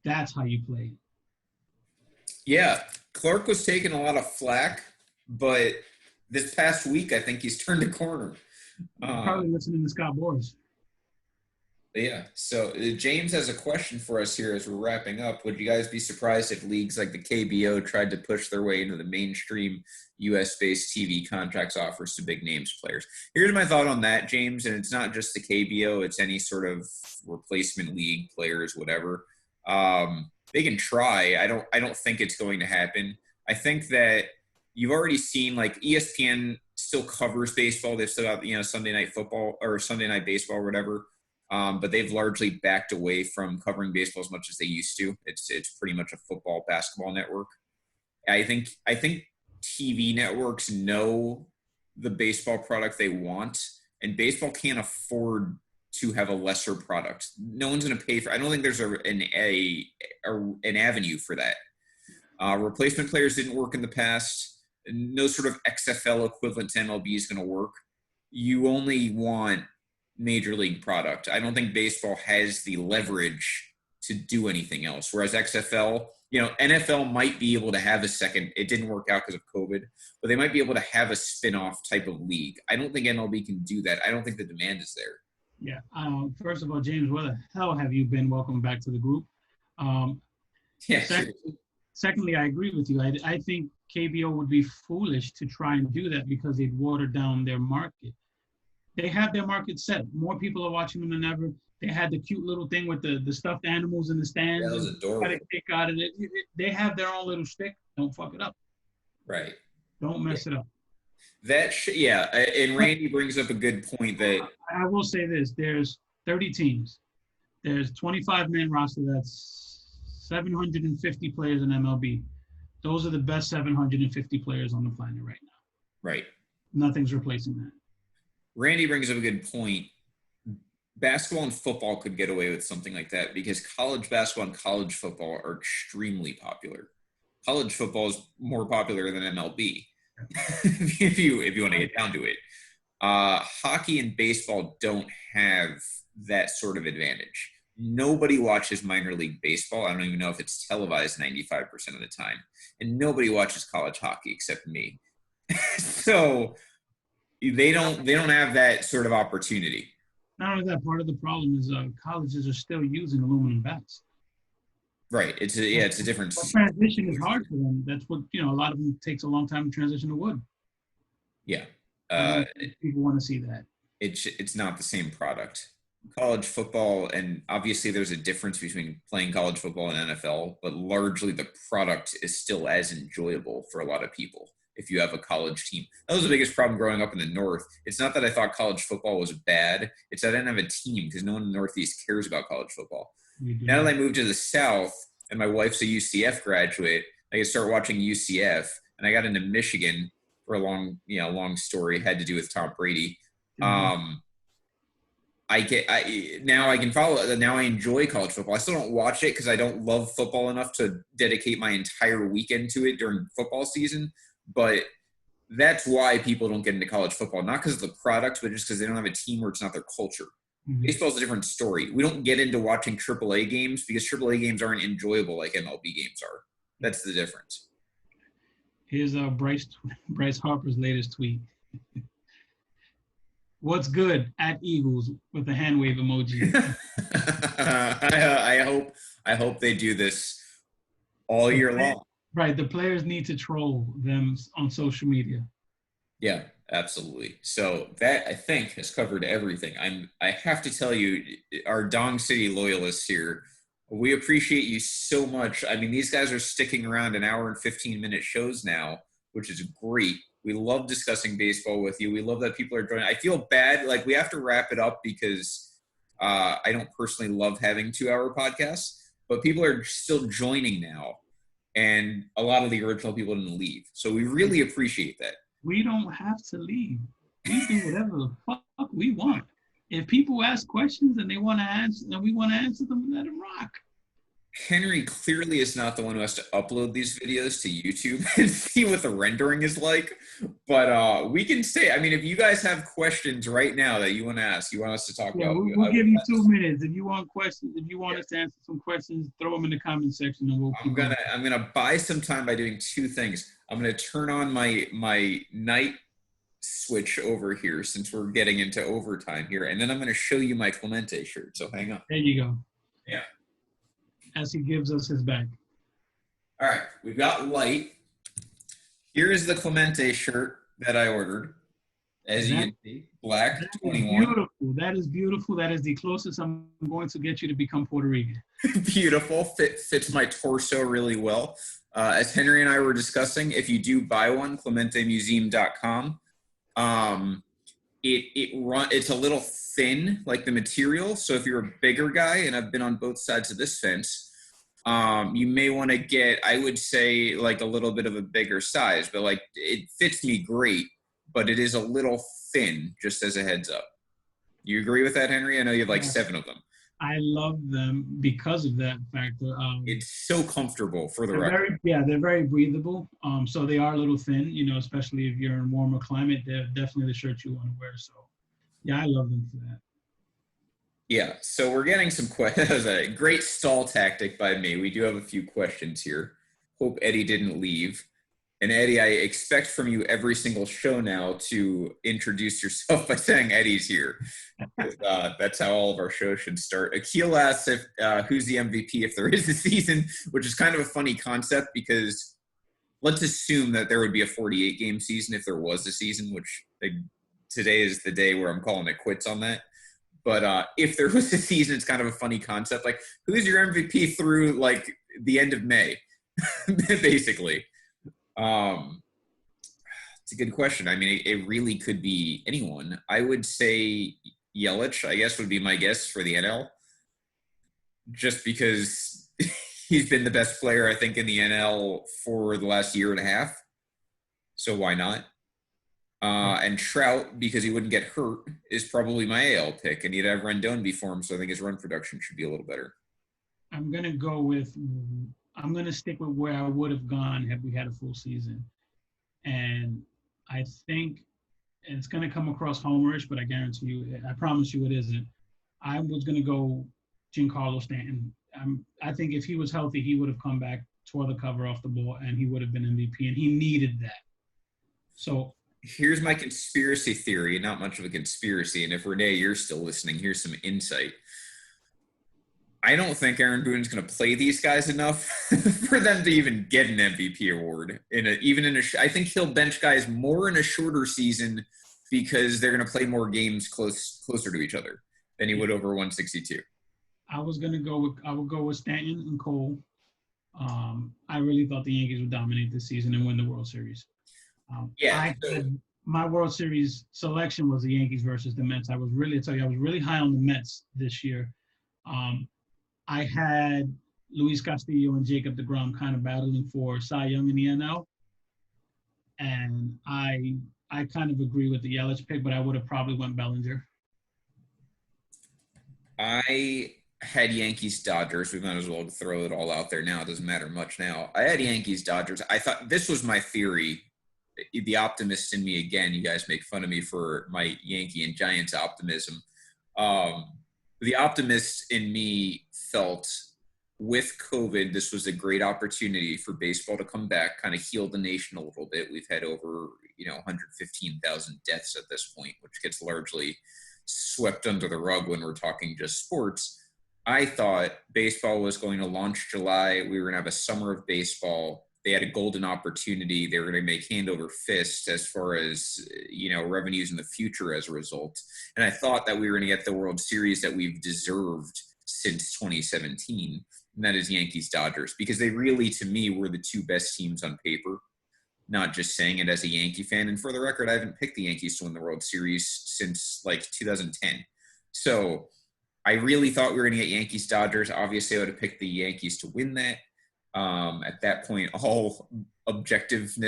[SPEAKER 1] That's how you play.
[SPEAKER 2] Yeah, Clark was taking a lot of flack, but this past week, I think he's turned a corner.
[SPEAKER 1] Probably listening to Scott Boras.
[SPEAKER 2] Yeah. So James has a question for us here as we're wrapping up. Would you guys be surprised if leagues like the KBO tried to push their way into the mainstream U.S.-based TV contracts offers to big names players? Here's my thought on that, James, and it's not just the KBO. It's any sort of replacement league players, whatever. They can try. I don't think it's going to happen. I think that you've already seen, like, ESPN still covers baseball. They've still got, Sunday Night Football or Sunday Night Baseball or whatever. But they've largely backed away from covering baseball as much as they used to. It's pretty much a football, basketball network. I think TV networks know the baseball product they want, and baseball can't afford to have a lesser product. No one's going to pay for. I don't think there's an avenue for that. Replacement players didn't work in the past. No sort of XFL equivalent to MLB is going to work. You only want major league product. I don't think baseball has the leverage to do anything else. Whereas XFL, NFL might be able to have a second. It didn't work out because of COVID, but they might be able to have a spin-off type of league. I don't think MLB can do that. I don't think the demand is there.
[SPEAKER 1] Yeah. First of all, James, where the hell have you been? Welcome back to the group. Secondly, I agree with you. I think KBO would be foolish to try and do that because they'd water down their market. They have their market set. More people are watching them than ever. They had the cute little thing with the stuffed animals in the stands.
[SPEAKER 2] That was adorable.
[SPEAKER 1] Out of it. They have their own little shtick. Don't fuck it up.
[SPEAKER 2] Right.
[SPEAKER 1] Don't mess it up.
[SPEAKER 2] And Randy brings up a good point that
[SPEAKER 1] I will say this. There's 30 teams. There's 25-man roster. That's 750 players in MLB. Those are the best 750 players on the planet right now.
[SPEAKER 2] Right.
[SPEAKER 1] Nothing's replacing that.
[SPEAKER 2] Randy brings up a good point. Basketball and football could get away with something like that because college basketball and college football are extremely popular. College football is more popular than MLB, if you want to get down to it. Hockey and baseball don't have that sort of advantage. Nobody watches minor league baseball. I don't even know if it's televised 95% of the time. And nobody watches college hockey except me. So they don't have that sort of opportunity.
[SPEAKER 1] Not only that, part of the problem is colleges are still using aluminum bats.
[SPEAKER 2] Right. It's a different.
[SPEAKER 1] The transition is hard for them. That's what a lot of them takes a long time to transition to wood.
[SPEAKER 2] Yeah.
[SPEAKER 1] People want to see that.
[SPEAKER 2] It's not the same product. College football, and obviously there's a difference between playing college football and NFL, but largely the product is still as enjoyable for a lot of people. If you have a college team. That was the biggest problem growing up in the North. It's not that I thought college football was bad. It's that I didn't have a team because no one in the Northeast cares about college football. Now that I moved to the South and my wife's a UCF graduate, I could start watching UCF. And I got into Michigan for a long story. Had to do with Tom Brady. Now I can follow. Now I enjoy college football. I still don't watch it because I don't love football enough to dedicate my entire weekend to it during football season. But that's why people don't get into college football, not because of the product, but just because they don't have a team or it's not their culture. Mm-hmm. Baseball is a different story. We don't get into watching AAA games because AAA games aren't enjoyable like MLB games are. That's the difference.
[SPEAKER 1] Here's Bryce Harper's latest tweet. What's good at Eagles with a hand wave emoji.
[SPEAKER 2] I hope they do this all year long.
[SPEAKER 1] Right, the players need to troll them on social media.
[SPEAKER 2] Yeah, absolutely. So that I think has covered everything. I have to tell you, our Dong City loyalists here, we appreciate you so much. I mean, these guys are sticking around an hour and 15-minute shows now, which is great. We love discussing baseball with you. We love that people are joining. I feel bad, like we have to wrap it up because I don't personally love having 2-hour podcasts, but people are still joining now. And a lot of the original people didn't leave. So we really appreciate that.
[SPEAKER 1] We don't have to leave. We do whatever the fuck we want. If people ask questions and they want to answer, and we want to answer them, let them rock.
[SPEAKER 2] Henry clearly is not the one who has to upload these videos to YouTube and see what the rendering is like. But we can say, I mean, if you guys have questions right now that you want to ask, you want us to talk about.
[SPEAKER 1] We'll give you 2 minutes. If you want questions, if you want us to answer some questions, throw them in the comment section and we'll keep going.
[SPEAKER 2] I'm gonna buy some time by doing 2 things. I'm gonna turn on my night switch over here since we're getting into overtime here, and then I'm gonna show you my Clemente shirt. So hang on.
[SPEAKER 1] There you go.
[SPEAKER 2] Yeah.
[SPEAKER 1] As he gives us his back.
[SPEAKER 2] All right, we've got light. Here is the Clemente shirt that I ordered. As you can see, black, 21.
[SPEAKER 1] Beautiful. That is beautiful. That is the closest I'm going to get you to become Puerto Rican.
[SPEAKER 2] Beautiful. Fits my torso really well. As Henry and I were discussing, if you do buy one, ClementeMuseum.com. It's a little thin, like the material. So if you're a bigger guy, and I've been on both sides of this fence, you may want to get, I would say, like a little bit of a bigger size. But like it fits me great, but it is a little thin, just as a heads up. You agree with that, Henry? I know you have like 7 of them.
[SPEAKER 1] I love them because of that factor.
[SPEAKER 2] It's so comfortable for the record.
[SPEAKER 1] They're very breathable. So they are a little thin, especially if you're in a warmer climate. They're definitely the shirt you want to wear. So, yeah, I love them for that.
[SPEAKER 2] Yeah, so we're getting some questions. That was a great stall tactic by me. We do have a few questions here. Hope Eddie didn't leave. And Eddie, I expect from you every single show now to introduce yourself by saying Eddie's here. That's how all of our shows should start. Akil asks if who's the MVP if there is a season, which is kind of a funny concept because let's assume that there would be a 48-game season if there was a season, which today is the day where I'm calling it quits on that. But if there was a season, it's kind of a funny concept. Like, who's your MVP through, like, the end of May, basically? It's a good question. I mean, it really could be anyone. I would say Yelich, I guess, would be my guess for the NL. Just because he's been the best player, I think, in the NL for the last year and a half. So why not? And Trout, because he wouldn't get hurt, is probably my AL pick. And he'd have Rendon before him, so I think his run production should be a little better.
[SPEAKER 1] I'm going to stick with where I would have gone had we had a full season. And I think it's going to come across homerish, but I guarantee you, I promise you it isn't. I was going to go Giancarlo Stanton. I think if he was healthy, he would have come back, tore the cover off the ball, and he would have been MVP, and he needed that. So
[SPEAKER 2] here's my conspiracy theory, not much of a conspiracy, and if Renee, you're still listening, here's some insight. I don't think Aaron Boone's going to play these guys enough for them to even get an MVP award. I think he'll bench guys more in a shorter season because they're going to play more games closer to each other than he would over 162.
[SPEAKER 1] I would go with Stanton and Cole. I really thought the Yankees would dominate this season and win the World Series. My World Series selection was the Yankees versus the Mets. I was really high on the Mets this year. I had Luis Castillo and Jacob deGrom kind of battling for Cy Young in the NL. And I kind of agree with the Yelich pick, but I would have probably went Bellinger.
[SPEAKER 2] I had Yankees-Dodgers. We might as well throw it all out there now. It doesn't matter much now. I had Yankees-Dodgers. I thought this was my theory. The optimist in me again. You guys make fun of me for my Yankee and Giants optimism. The optimist in me felt with COVID, this was a great opportunity for baseball to come back, kind of heal the nation a little bit. We've had over, 115,000 deaths at this point, which gets largely swept under the rug when we're talking just sports. I thought baseball was going to launch July. We were going to have a summer of baseball. They had a golden opportunity. They were going to make hand over fist as far as, revenues in the future as a result. And I thought that we were going to get the World Series that we've deserved since 2017, and that is Yankees Dodgers, because they really, to me, were the two best teams on paper, not just saying it as a Yankee fan. And for the record, I haven't picked the Yankees to win the World Series since 2010. So I really thought we were going to get Yankees Dodgers. Obviously, I would have picked the Yankees to win that. At that point, all objectivity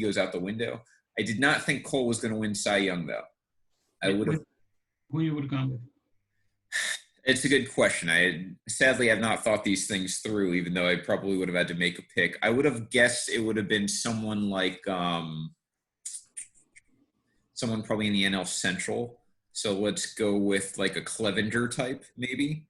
[SPEAKER 2] goes out the window. I did not think Cole was going to win Cy Young, though. I would have.
[SPEAKER 1] Who you would have gone with?
[SPEAKER 2] It's a good question. I sadly have not thought these things through, even though I probably would have had to make a pick. I would have guessed it would have been someone like someone probably in the NL Central. So let's go with like a Clevenger type, maybe.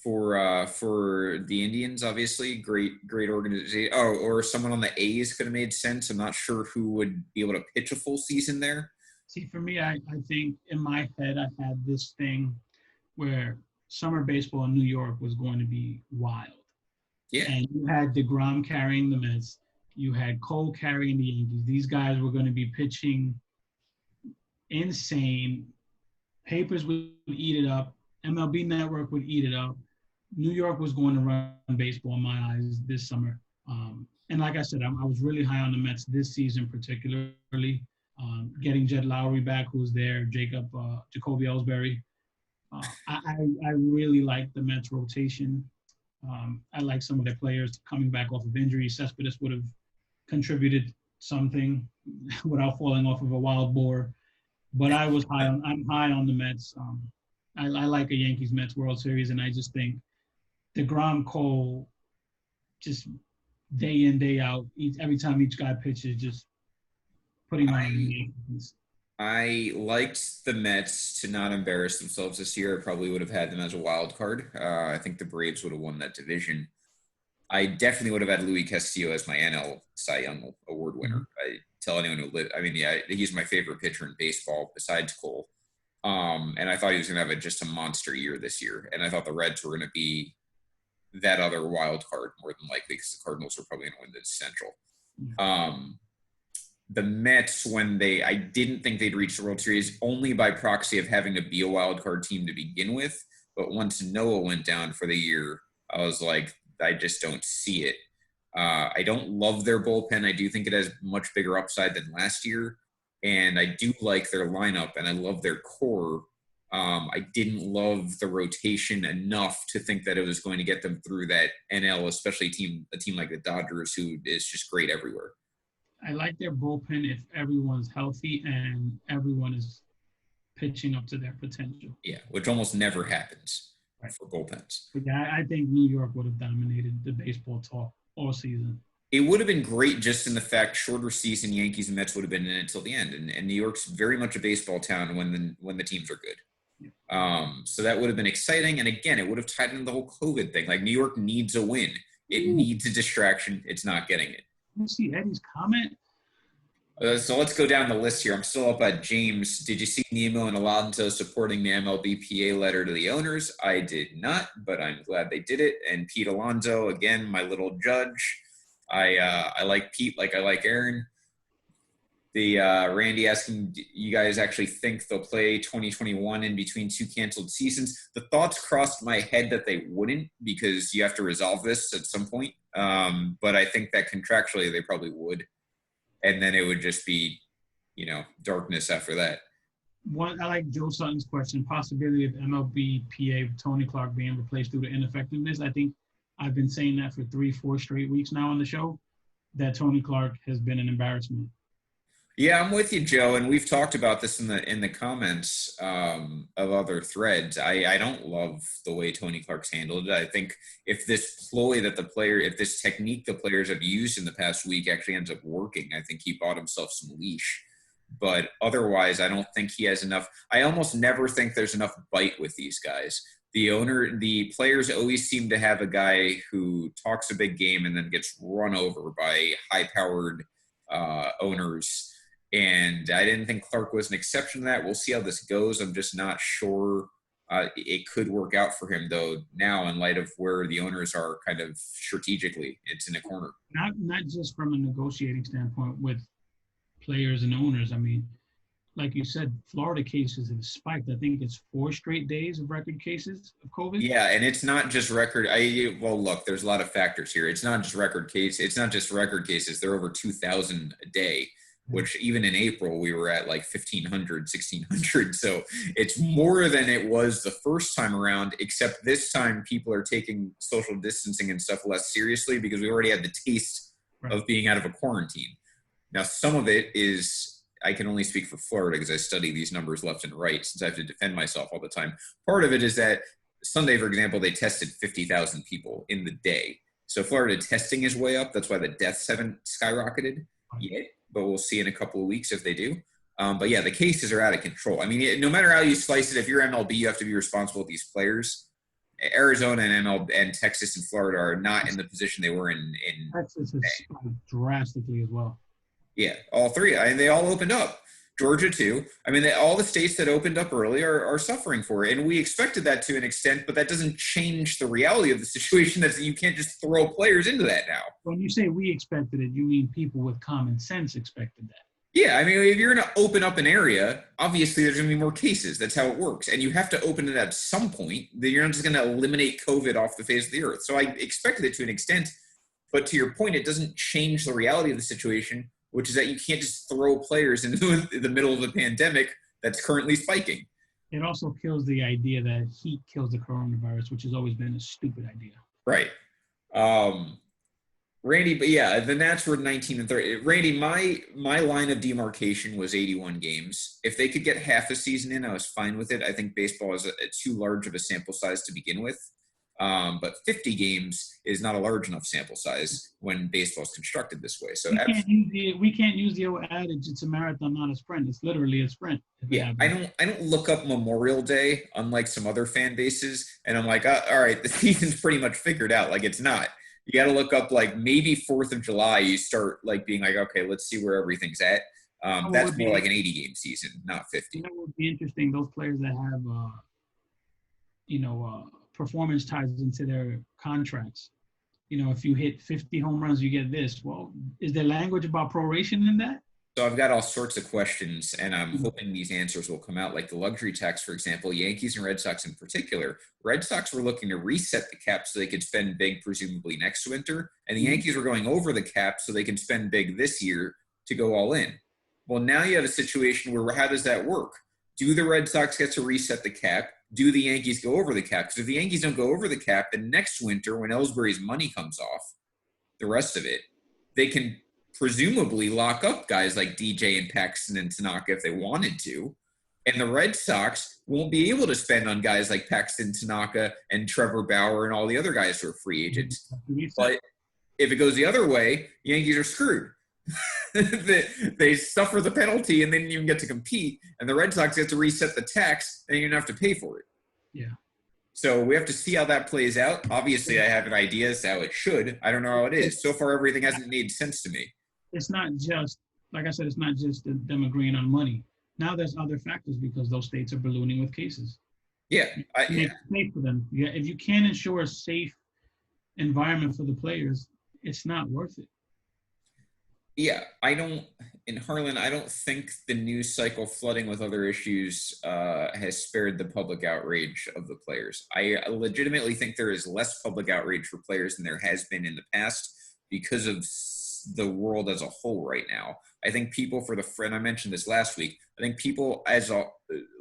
[SPEAKER 2] For the Indians, obviously, great organization. Oh, or someone on the A's could have made sense. I'm not sure who would be able to pitch a full season there.
[SPEAKER 1] See, for me, I think in my head I had this thing where summer baseball in New York was going to be wild.
[SPEAKER 2] Yeah.
[SPEAKER 1] And you had DeGrom carrying the Mets. You had Cole carrying the Yankees. These guys were going to be pitching insane. Papers would eat it up. MLB Network would eat it up. New York was going to run baseball in my eyes this summer. And like I said, I was really high on the Mets this season, particularly. Getting Jed Lowry back, who was there, Jacoby Ellsbury. I really like the Mets rotation. I like some of their players coming back off of injury. Cespedes would have contributed something without falling off of a wild boar. But I'm high on the Mets. I like a Yankees-Mets World Series, and I just think DeGrom, Cole, just day in, day out, every time each guy pitches, just putting on the Yankees.
[SPEAKER 2] I liked the Mets to not embarrass themselves this year. I probably would have had them as a wild card. I think the Braves would have won that division. I definitely would have had Luis Castillo as my NL Cy Young Award winner. I tell anyone who lives. I mean, yeah, he's my favorite pitcher in baseball besides Cole. And I thought he was going to have just a monster year this year. And I thought the Reds were going to be that other wild card more than likely because the Cardinals were probably going to win the Central. The Mets, I didn't think they'd reach the World Series only by proxy of having to be a wild card team to begin with. But once Noah went down for the year, I was like, I just don't see it. I don't love their bullpen. I do think it has much bigger upside than last year. And I do like their lineup, and I love their core. I didn't love the rotation enough to think that it was going to get them through that NL, especially a team like the Dodgers, who is just great everywhere.
[SPEAKER 1] I like their bullpen if everyone's healthy and everyone is pitching up to their potential.
[SPEAKER 2] Yeah, which almost never happens for bullpens.
[SPEAKER 1] But yeah, I think New York would have dominated the baseball talk all season.
[SPEAKER 2] It would have been great just in the fact shorter season Yankees and Mets would have been in it until the end. And New York's very much a baseball town when the teams are good. Yeah. So that would have been exciting. And again, it would have tied into the whole COVID thing. Like New York needs a win. It needs a distraction. It's not getting it.
[SPEAKER 1] You see Eddie's comment?
[SPEAKER 2] So let's go down the list here. I'm still up at James. Did you see Nemo and Alonso supporting the MLB PA letter to the owners? I did not, but I'm glad they did it. And Pete Alonso, again, my little judge. I like Pete like I like Aaron. The Randy asking, do you guys actually think they'll play 2021 in between two canceled seasons? The thoughts crossed my head that they wouldn't because you have to resolve this at some point. But I think that contractually they probably would. And then it would just be, darkness after that.
[SPEAKER 1] I like Joe Sutton's question, possibility of MLB PA Tony Clark being replaced due to ineffectiveness. I think I've been saying that for 3-4 straight weeks now on the show, that Tony Clark has been an embarrassment.
[SPEAKER 2] Yeah, I'm with you, Joe, and we've talked about this in the comments of other threads. I don't love the way Tony Clark's handled it. I think if this technique the players have used in the past week actually ends up working, I think he bought himself some leash. But otherwise, I don't think he has enough. I almost never think there's enough bite with these guys. The players always seem to have a guy who talks a big game and then gets run over by high-powered owners. And I didn't think Clark was an exception to that. We'll see how this goes. I'm just not sure. It could work out for him, though, now in light of where the owners are kind of strategically. It's in a corner.
[SPEAKER 1] Not just from a negotiating standpoint with players and owners. I mean, like you said, Florida cases have spiked. I think it's 4 straight days of record cases of COVID.
[SPEAKER 2] Yeah, and it's not just record. Well, look, there's a lot of factors here. It's not just record case. It's not just record cases. They're over 2,000 a day, which even in April we were at like 1,500, 1,600. So it's more than it was the first time around, except this time people are taking social distancing and stuff less seriously because we already had the taste of being out of a quarantine. Now, some of it is, I can only speak for Florida because I study these numbers left and right since I have to defend myself all the time. Part of it is that Sunday, for example, they tested 50,000 people in the day. So Florida testing is way up. That's why the deaths haven't skyrocketed yet, but we'll see in a couple of weeks if they do. But yeah, the cases are out of control. I mean, no matter how you slice it, if you're MLB, you have to be responsible with these players. Arizona and MLB and Texas and Florida are not in the position they were in
[SPEAKER 1] Texas has spiked drastically as well.
[SPEAKER 2] Yeah, all three. They all opened up. Georgia, too. I mean, all the states that opened up early are suffering for it. And we expected that to an extent, but that doesn't change the reality of the situation. That you can't just throw players into that now.
[SPEAKER 1] When you say we expected it, you mean people with common sense expected that.
[SPEAKER 2] Yeah, I mean, if you're going to open up an area, obviously there's going to be more cases. That's how it works. And you have to open it at some point. You're not just going to eliminate COVID off the face of the earth. So I expected it to an extent. But to your point, it doesn't change the reality of the situation, which is that you can't just throw players into the middle of a pandemic that's currently spiking.
[SPEAKER 1] It also kills the idea that heat kills the coronavirus, which has always been a stupid idea.
[SPEAKER 2] Right. Randy, but yeah, the Nats were 19 and 30. Randy, my line of demarcation was 81 games. If they could get half a season in, I was fine with it. I think baseball is too large of a sample size to begin with. But 50 games is not a large enough sample size when baseball is constructed this way. So
[SPEAKER 1] we can't use the old adage, it's a marathon, not a sprint. It's literally a sprint.
[SPEAKER 2] Yeah, I don't look up Memorial Day, unlike some other fan bases, and I'm like, all right, the season's pretty much figured out. Like, it's not. You got to look up, like, maybe 4th of July, you start, like, being like, okay, let's see where everything's at. That's more like an 80-game season, not 50.
[SPEAKER 1] You know what would be interesting? Those players that have, performance ties into their contracts. If you hit 50 home runs, you get this. Well, is there language about proration in that?
[SPEAKER 2] So I've got all sorts of questions, and I'm hoping these answers will come out. Like the luxury tax, for example, Yankees and Red Sox in particular. Red Sox were looking to reset the cap so they could spend big, presumably next winter. And the Yankees were going over the cap so they can spend big this year to go all in. Well, now you have a situation where how does that work? Do the Red Sox get to reset the cap? Do the Yankees go over the cap? Because if the Yankees don't go over the cap, then next winter when Ellsbury's money comes off, the rest of it, they can presumably lock up guys like DJ and Paxton and Tanaka if they wanted to. And the Red Sox won't be able to spend on guys like Paxton, Tanaka, and Trevor Bauer and all the other guys who are free agents. But if it goes the other way, Yankees are screwed. they suffer the penalty and they didn't even get to compete, and the Red Sox get to reset the tax and you don't have to pay for it.
[SPEAKER 1] Yeah.
[SPEAKER 2] So we have to see how that plays out. Obviously, I have an idea as to how it should. I don't know how it is. So far, everything hasn't made sense to me.
[SPEAKER 1] It's not just, like I said, it's not just them agreeing on money. Now there's other factors because those states are ballooning with cases.
[SPEAKER 2] Yeah.
[SPEAKER 1] Make it safe for them. Yeah. If you can't ensure a safe environment for the players, it's not worth it.
[SPEAKER 2] Yeah, in Harlan, I don't think the news cycle flooding with other issues has spared the public outrage of the players. I legitimately think there is less public outrage for players than there has been in the past because of the world as a whole right now. I think people and I mentioned this last week, I think people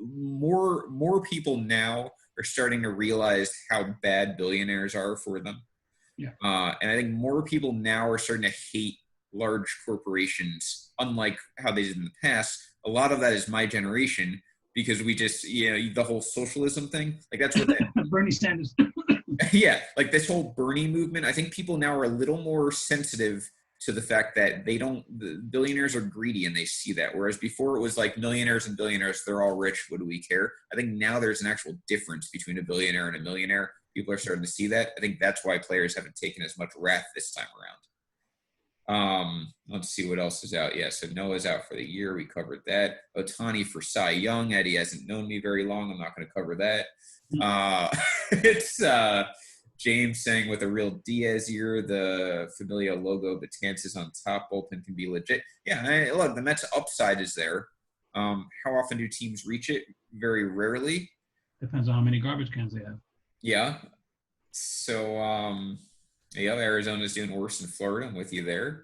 [SPEAKER 2] more people now are starting to realize how bad billionaires are for them.
[SPEAKER 1] Yeah.
[SPEAKER 2] And I think more people now are starting to hate large corporations, unlike how they did in the past. A lot of that is my generation because we just, the whole socialism thing, like that's what
[SPEAKER 1] Bernie Sanders.
[SPEAKER 2] Yeah, like this whole Bernie movement. I think people now are a little more sensitive to the fact that the billionaires are greedy and they see that. Whereas before it was like millionaires and billionaires, they're all rich. What do we care? I think now there's an actual difference between a billionaire and a millionaire. People are starting to see that. I think that's why players haven't taken as much wrath this time around. Let's see what else is out. Yeah, so Noah's out for the year. We covered that. Ohtani for Cy Young. Eddie hasn't known me very long. I'm not going to cover that. It's James saying with a real Diaz ear, the Familia logo, Betances on top, bullpen can be legit. Yeah, look, the Mets' upside is there. How often do teams reach it? Very rarely.
[SPEAKER 1] Depends on how many garbage cans they have.
[SPEAKER 2] Yeah. So, Arizona's doing worse than Florida. I'm with you there.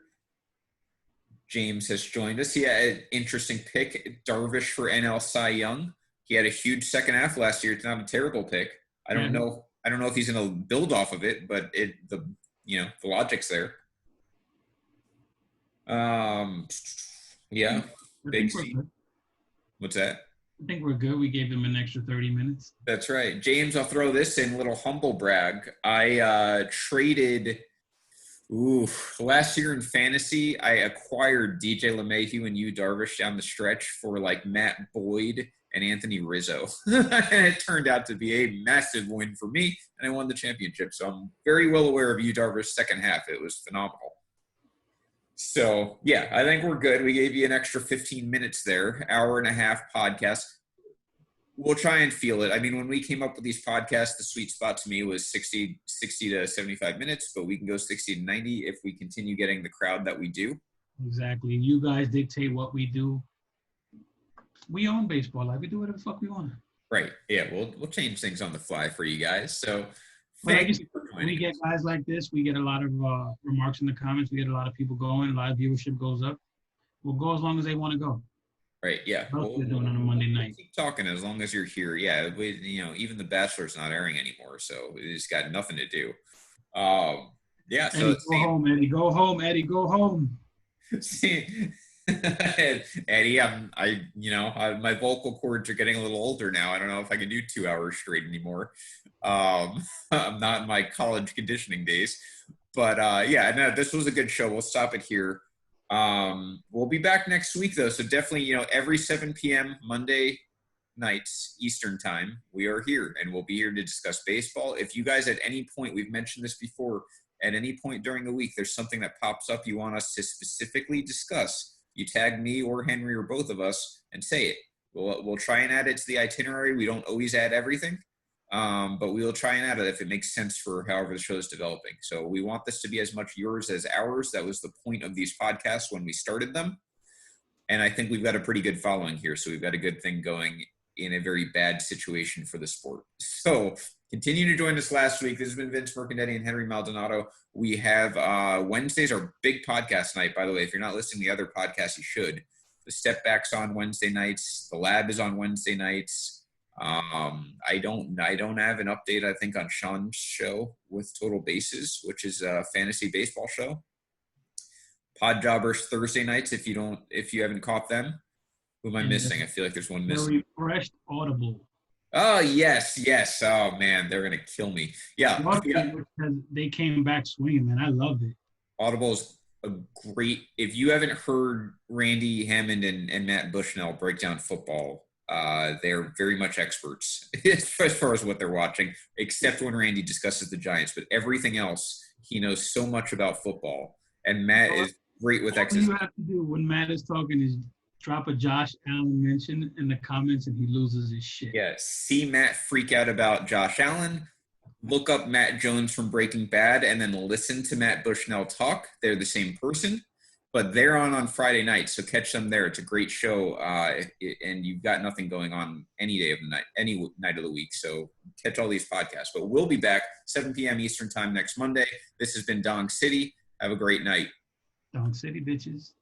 [SPEAKER 2] James has joined us. Yeah, interesting pick. Darvish for NL Cy Young. He had a huge second half last year. It's not a terrible pick. I don't know if he's going to build off of it, but the logic's there. Yeah. Big C. What's that?
[SPEAKER 1] I think we're good. We gave him an extra 30 minutes.
[SPEAKER 2] That's right. James, I'll throw this in, little humble brag. I traded last year in fantasy, I acquired DJ LeMahieu and Yu Darvish down the stretch for like Matt Boyd and Anthony Rizzo. And it turned out to be a massive win for me, and I won the championship. So I'm very well aware of Yu Darvish's second half. It was phenomenal. So, yeah, I think we're good. We gave you an extra 15 minutes there, hour and a half podcast. We'll try and feel it. I mean, when we came up with these podcasts, the sweet spot to me was 60 to 75 minutes, but we can go 60 to 90 if we continue getting the crowd that we do.
[SPEAKER 1] Exactly. You guys dictate what we do. We own baseball. Like, we do whatever the fuck we want.
[SPEAKER 2] Right. Yeah, we'll change things on the fly for you guys. So,
[SPEAKER 1] when we get guys like this, we get a lot of remarks in the comments. We get a lot of people going. A lot of viewership goes up. We'll go as long as they want to go.
[SPEAKER 2] Right. Yeah.
[SPEAKER 1] We're doing on a Monday night.
[SPEAKER 2] Keep talking as long as you're here. Yeah. Even The Bachelor's not airing anymore, so it's got nothing to do. Yeah. So
[SPEAKER 1] Eddie, go home, Eddie. Go home, Eddie. Go home.
[SPEAKER 2] See, Eddie, my vocal cords are getting a little older now. I don't know if I can do 2 hours straight anymore. I'm not in my college conditioning days, but this was a good show. We'll stop it here. We'll be back next week though. So definitely, every 7 p.m. Monday nights Eastern time, we are here and we'll be here to discuss baseball. If you guys at any point, we've mentioned this before, at any point during the week, there's something that pops up you want us to specifically discuss, you tag me or Henry or both of us and say it. We'll try and add it to the itinerary. We don't always add everything, but we will try and add it if it makes sense for however the show is developing. So we want this to be as much yours as ours. That was the point of these podcasts when we started them. And I think we've got a pretty good following here. So we've got a good thing going in a very bad situation for the sport. So continue to join us last week. This has been Vince Mercandetti and Henry Maldonado. We have Wednesdays are big podcast night, by the way. If you're not listening to the other podcasts, you should. The Step Back's on Wednesday nights. The Lab is on Wednesday nights. I don't have an update, I think, on Sean's show with Total Bases, which is a fantasy baseball show. Pod Jobbers Thursday nights, if you haven't caught them. Who am I missing? I feel like there's one missing.
[SPEAKER 1] Refreshed Audible.
[SPEAKER 2] Oh, yes. Oh, man, they're going to kill me. Yeah.
[SPEAKER 1] Because they came back swinging, man. I loved it.
[SPEAKER 2] Audible's a great – if you haven't heard Randy Hammond and Matt Bushnell break down football, they're very much experts as far as what they're watching, except when Randy discusses the Giants. But everything else, he knows so much about football. And Matt is great with X's.
[SPEAKER 1] All you have to do when Matt is talking is drop a Josh Allen mention in the comments and he loses his shit.
[SPEAKER 2] Yeah, see Matt freak out about Josh Allen. Look up Matt Jones from Breaking Bad and then listen to Matt Bushnell talk. They're the same person, but they're on Friday night, so catch them there. It's a great show, and you've got nothing going on any day of the night, any night of the week, so catch all these podcasts. But we'll be back 7 p.m. Eastern time next Monday. This has been Dong City. Have a great night.
[SPEAKER 1] Dong City, bitches.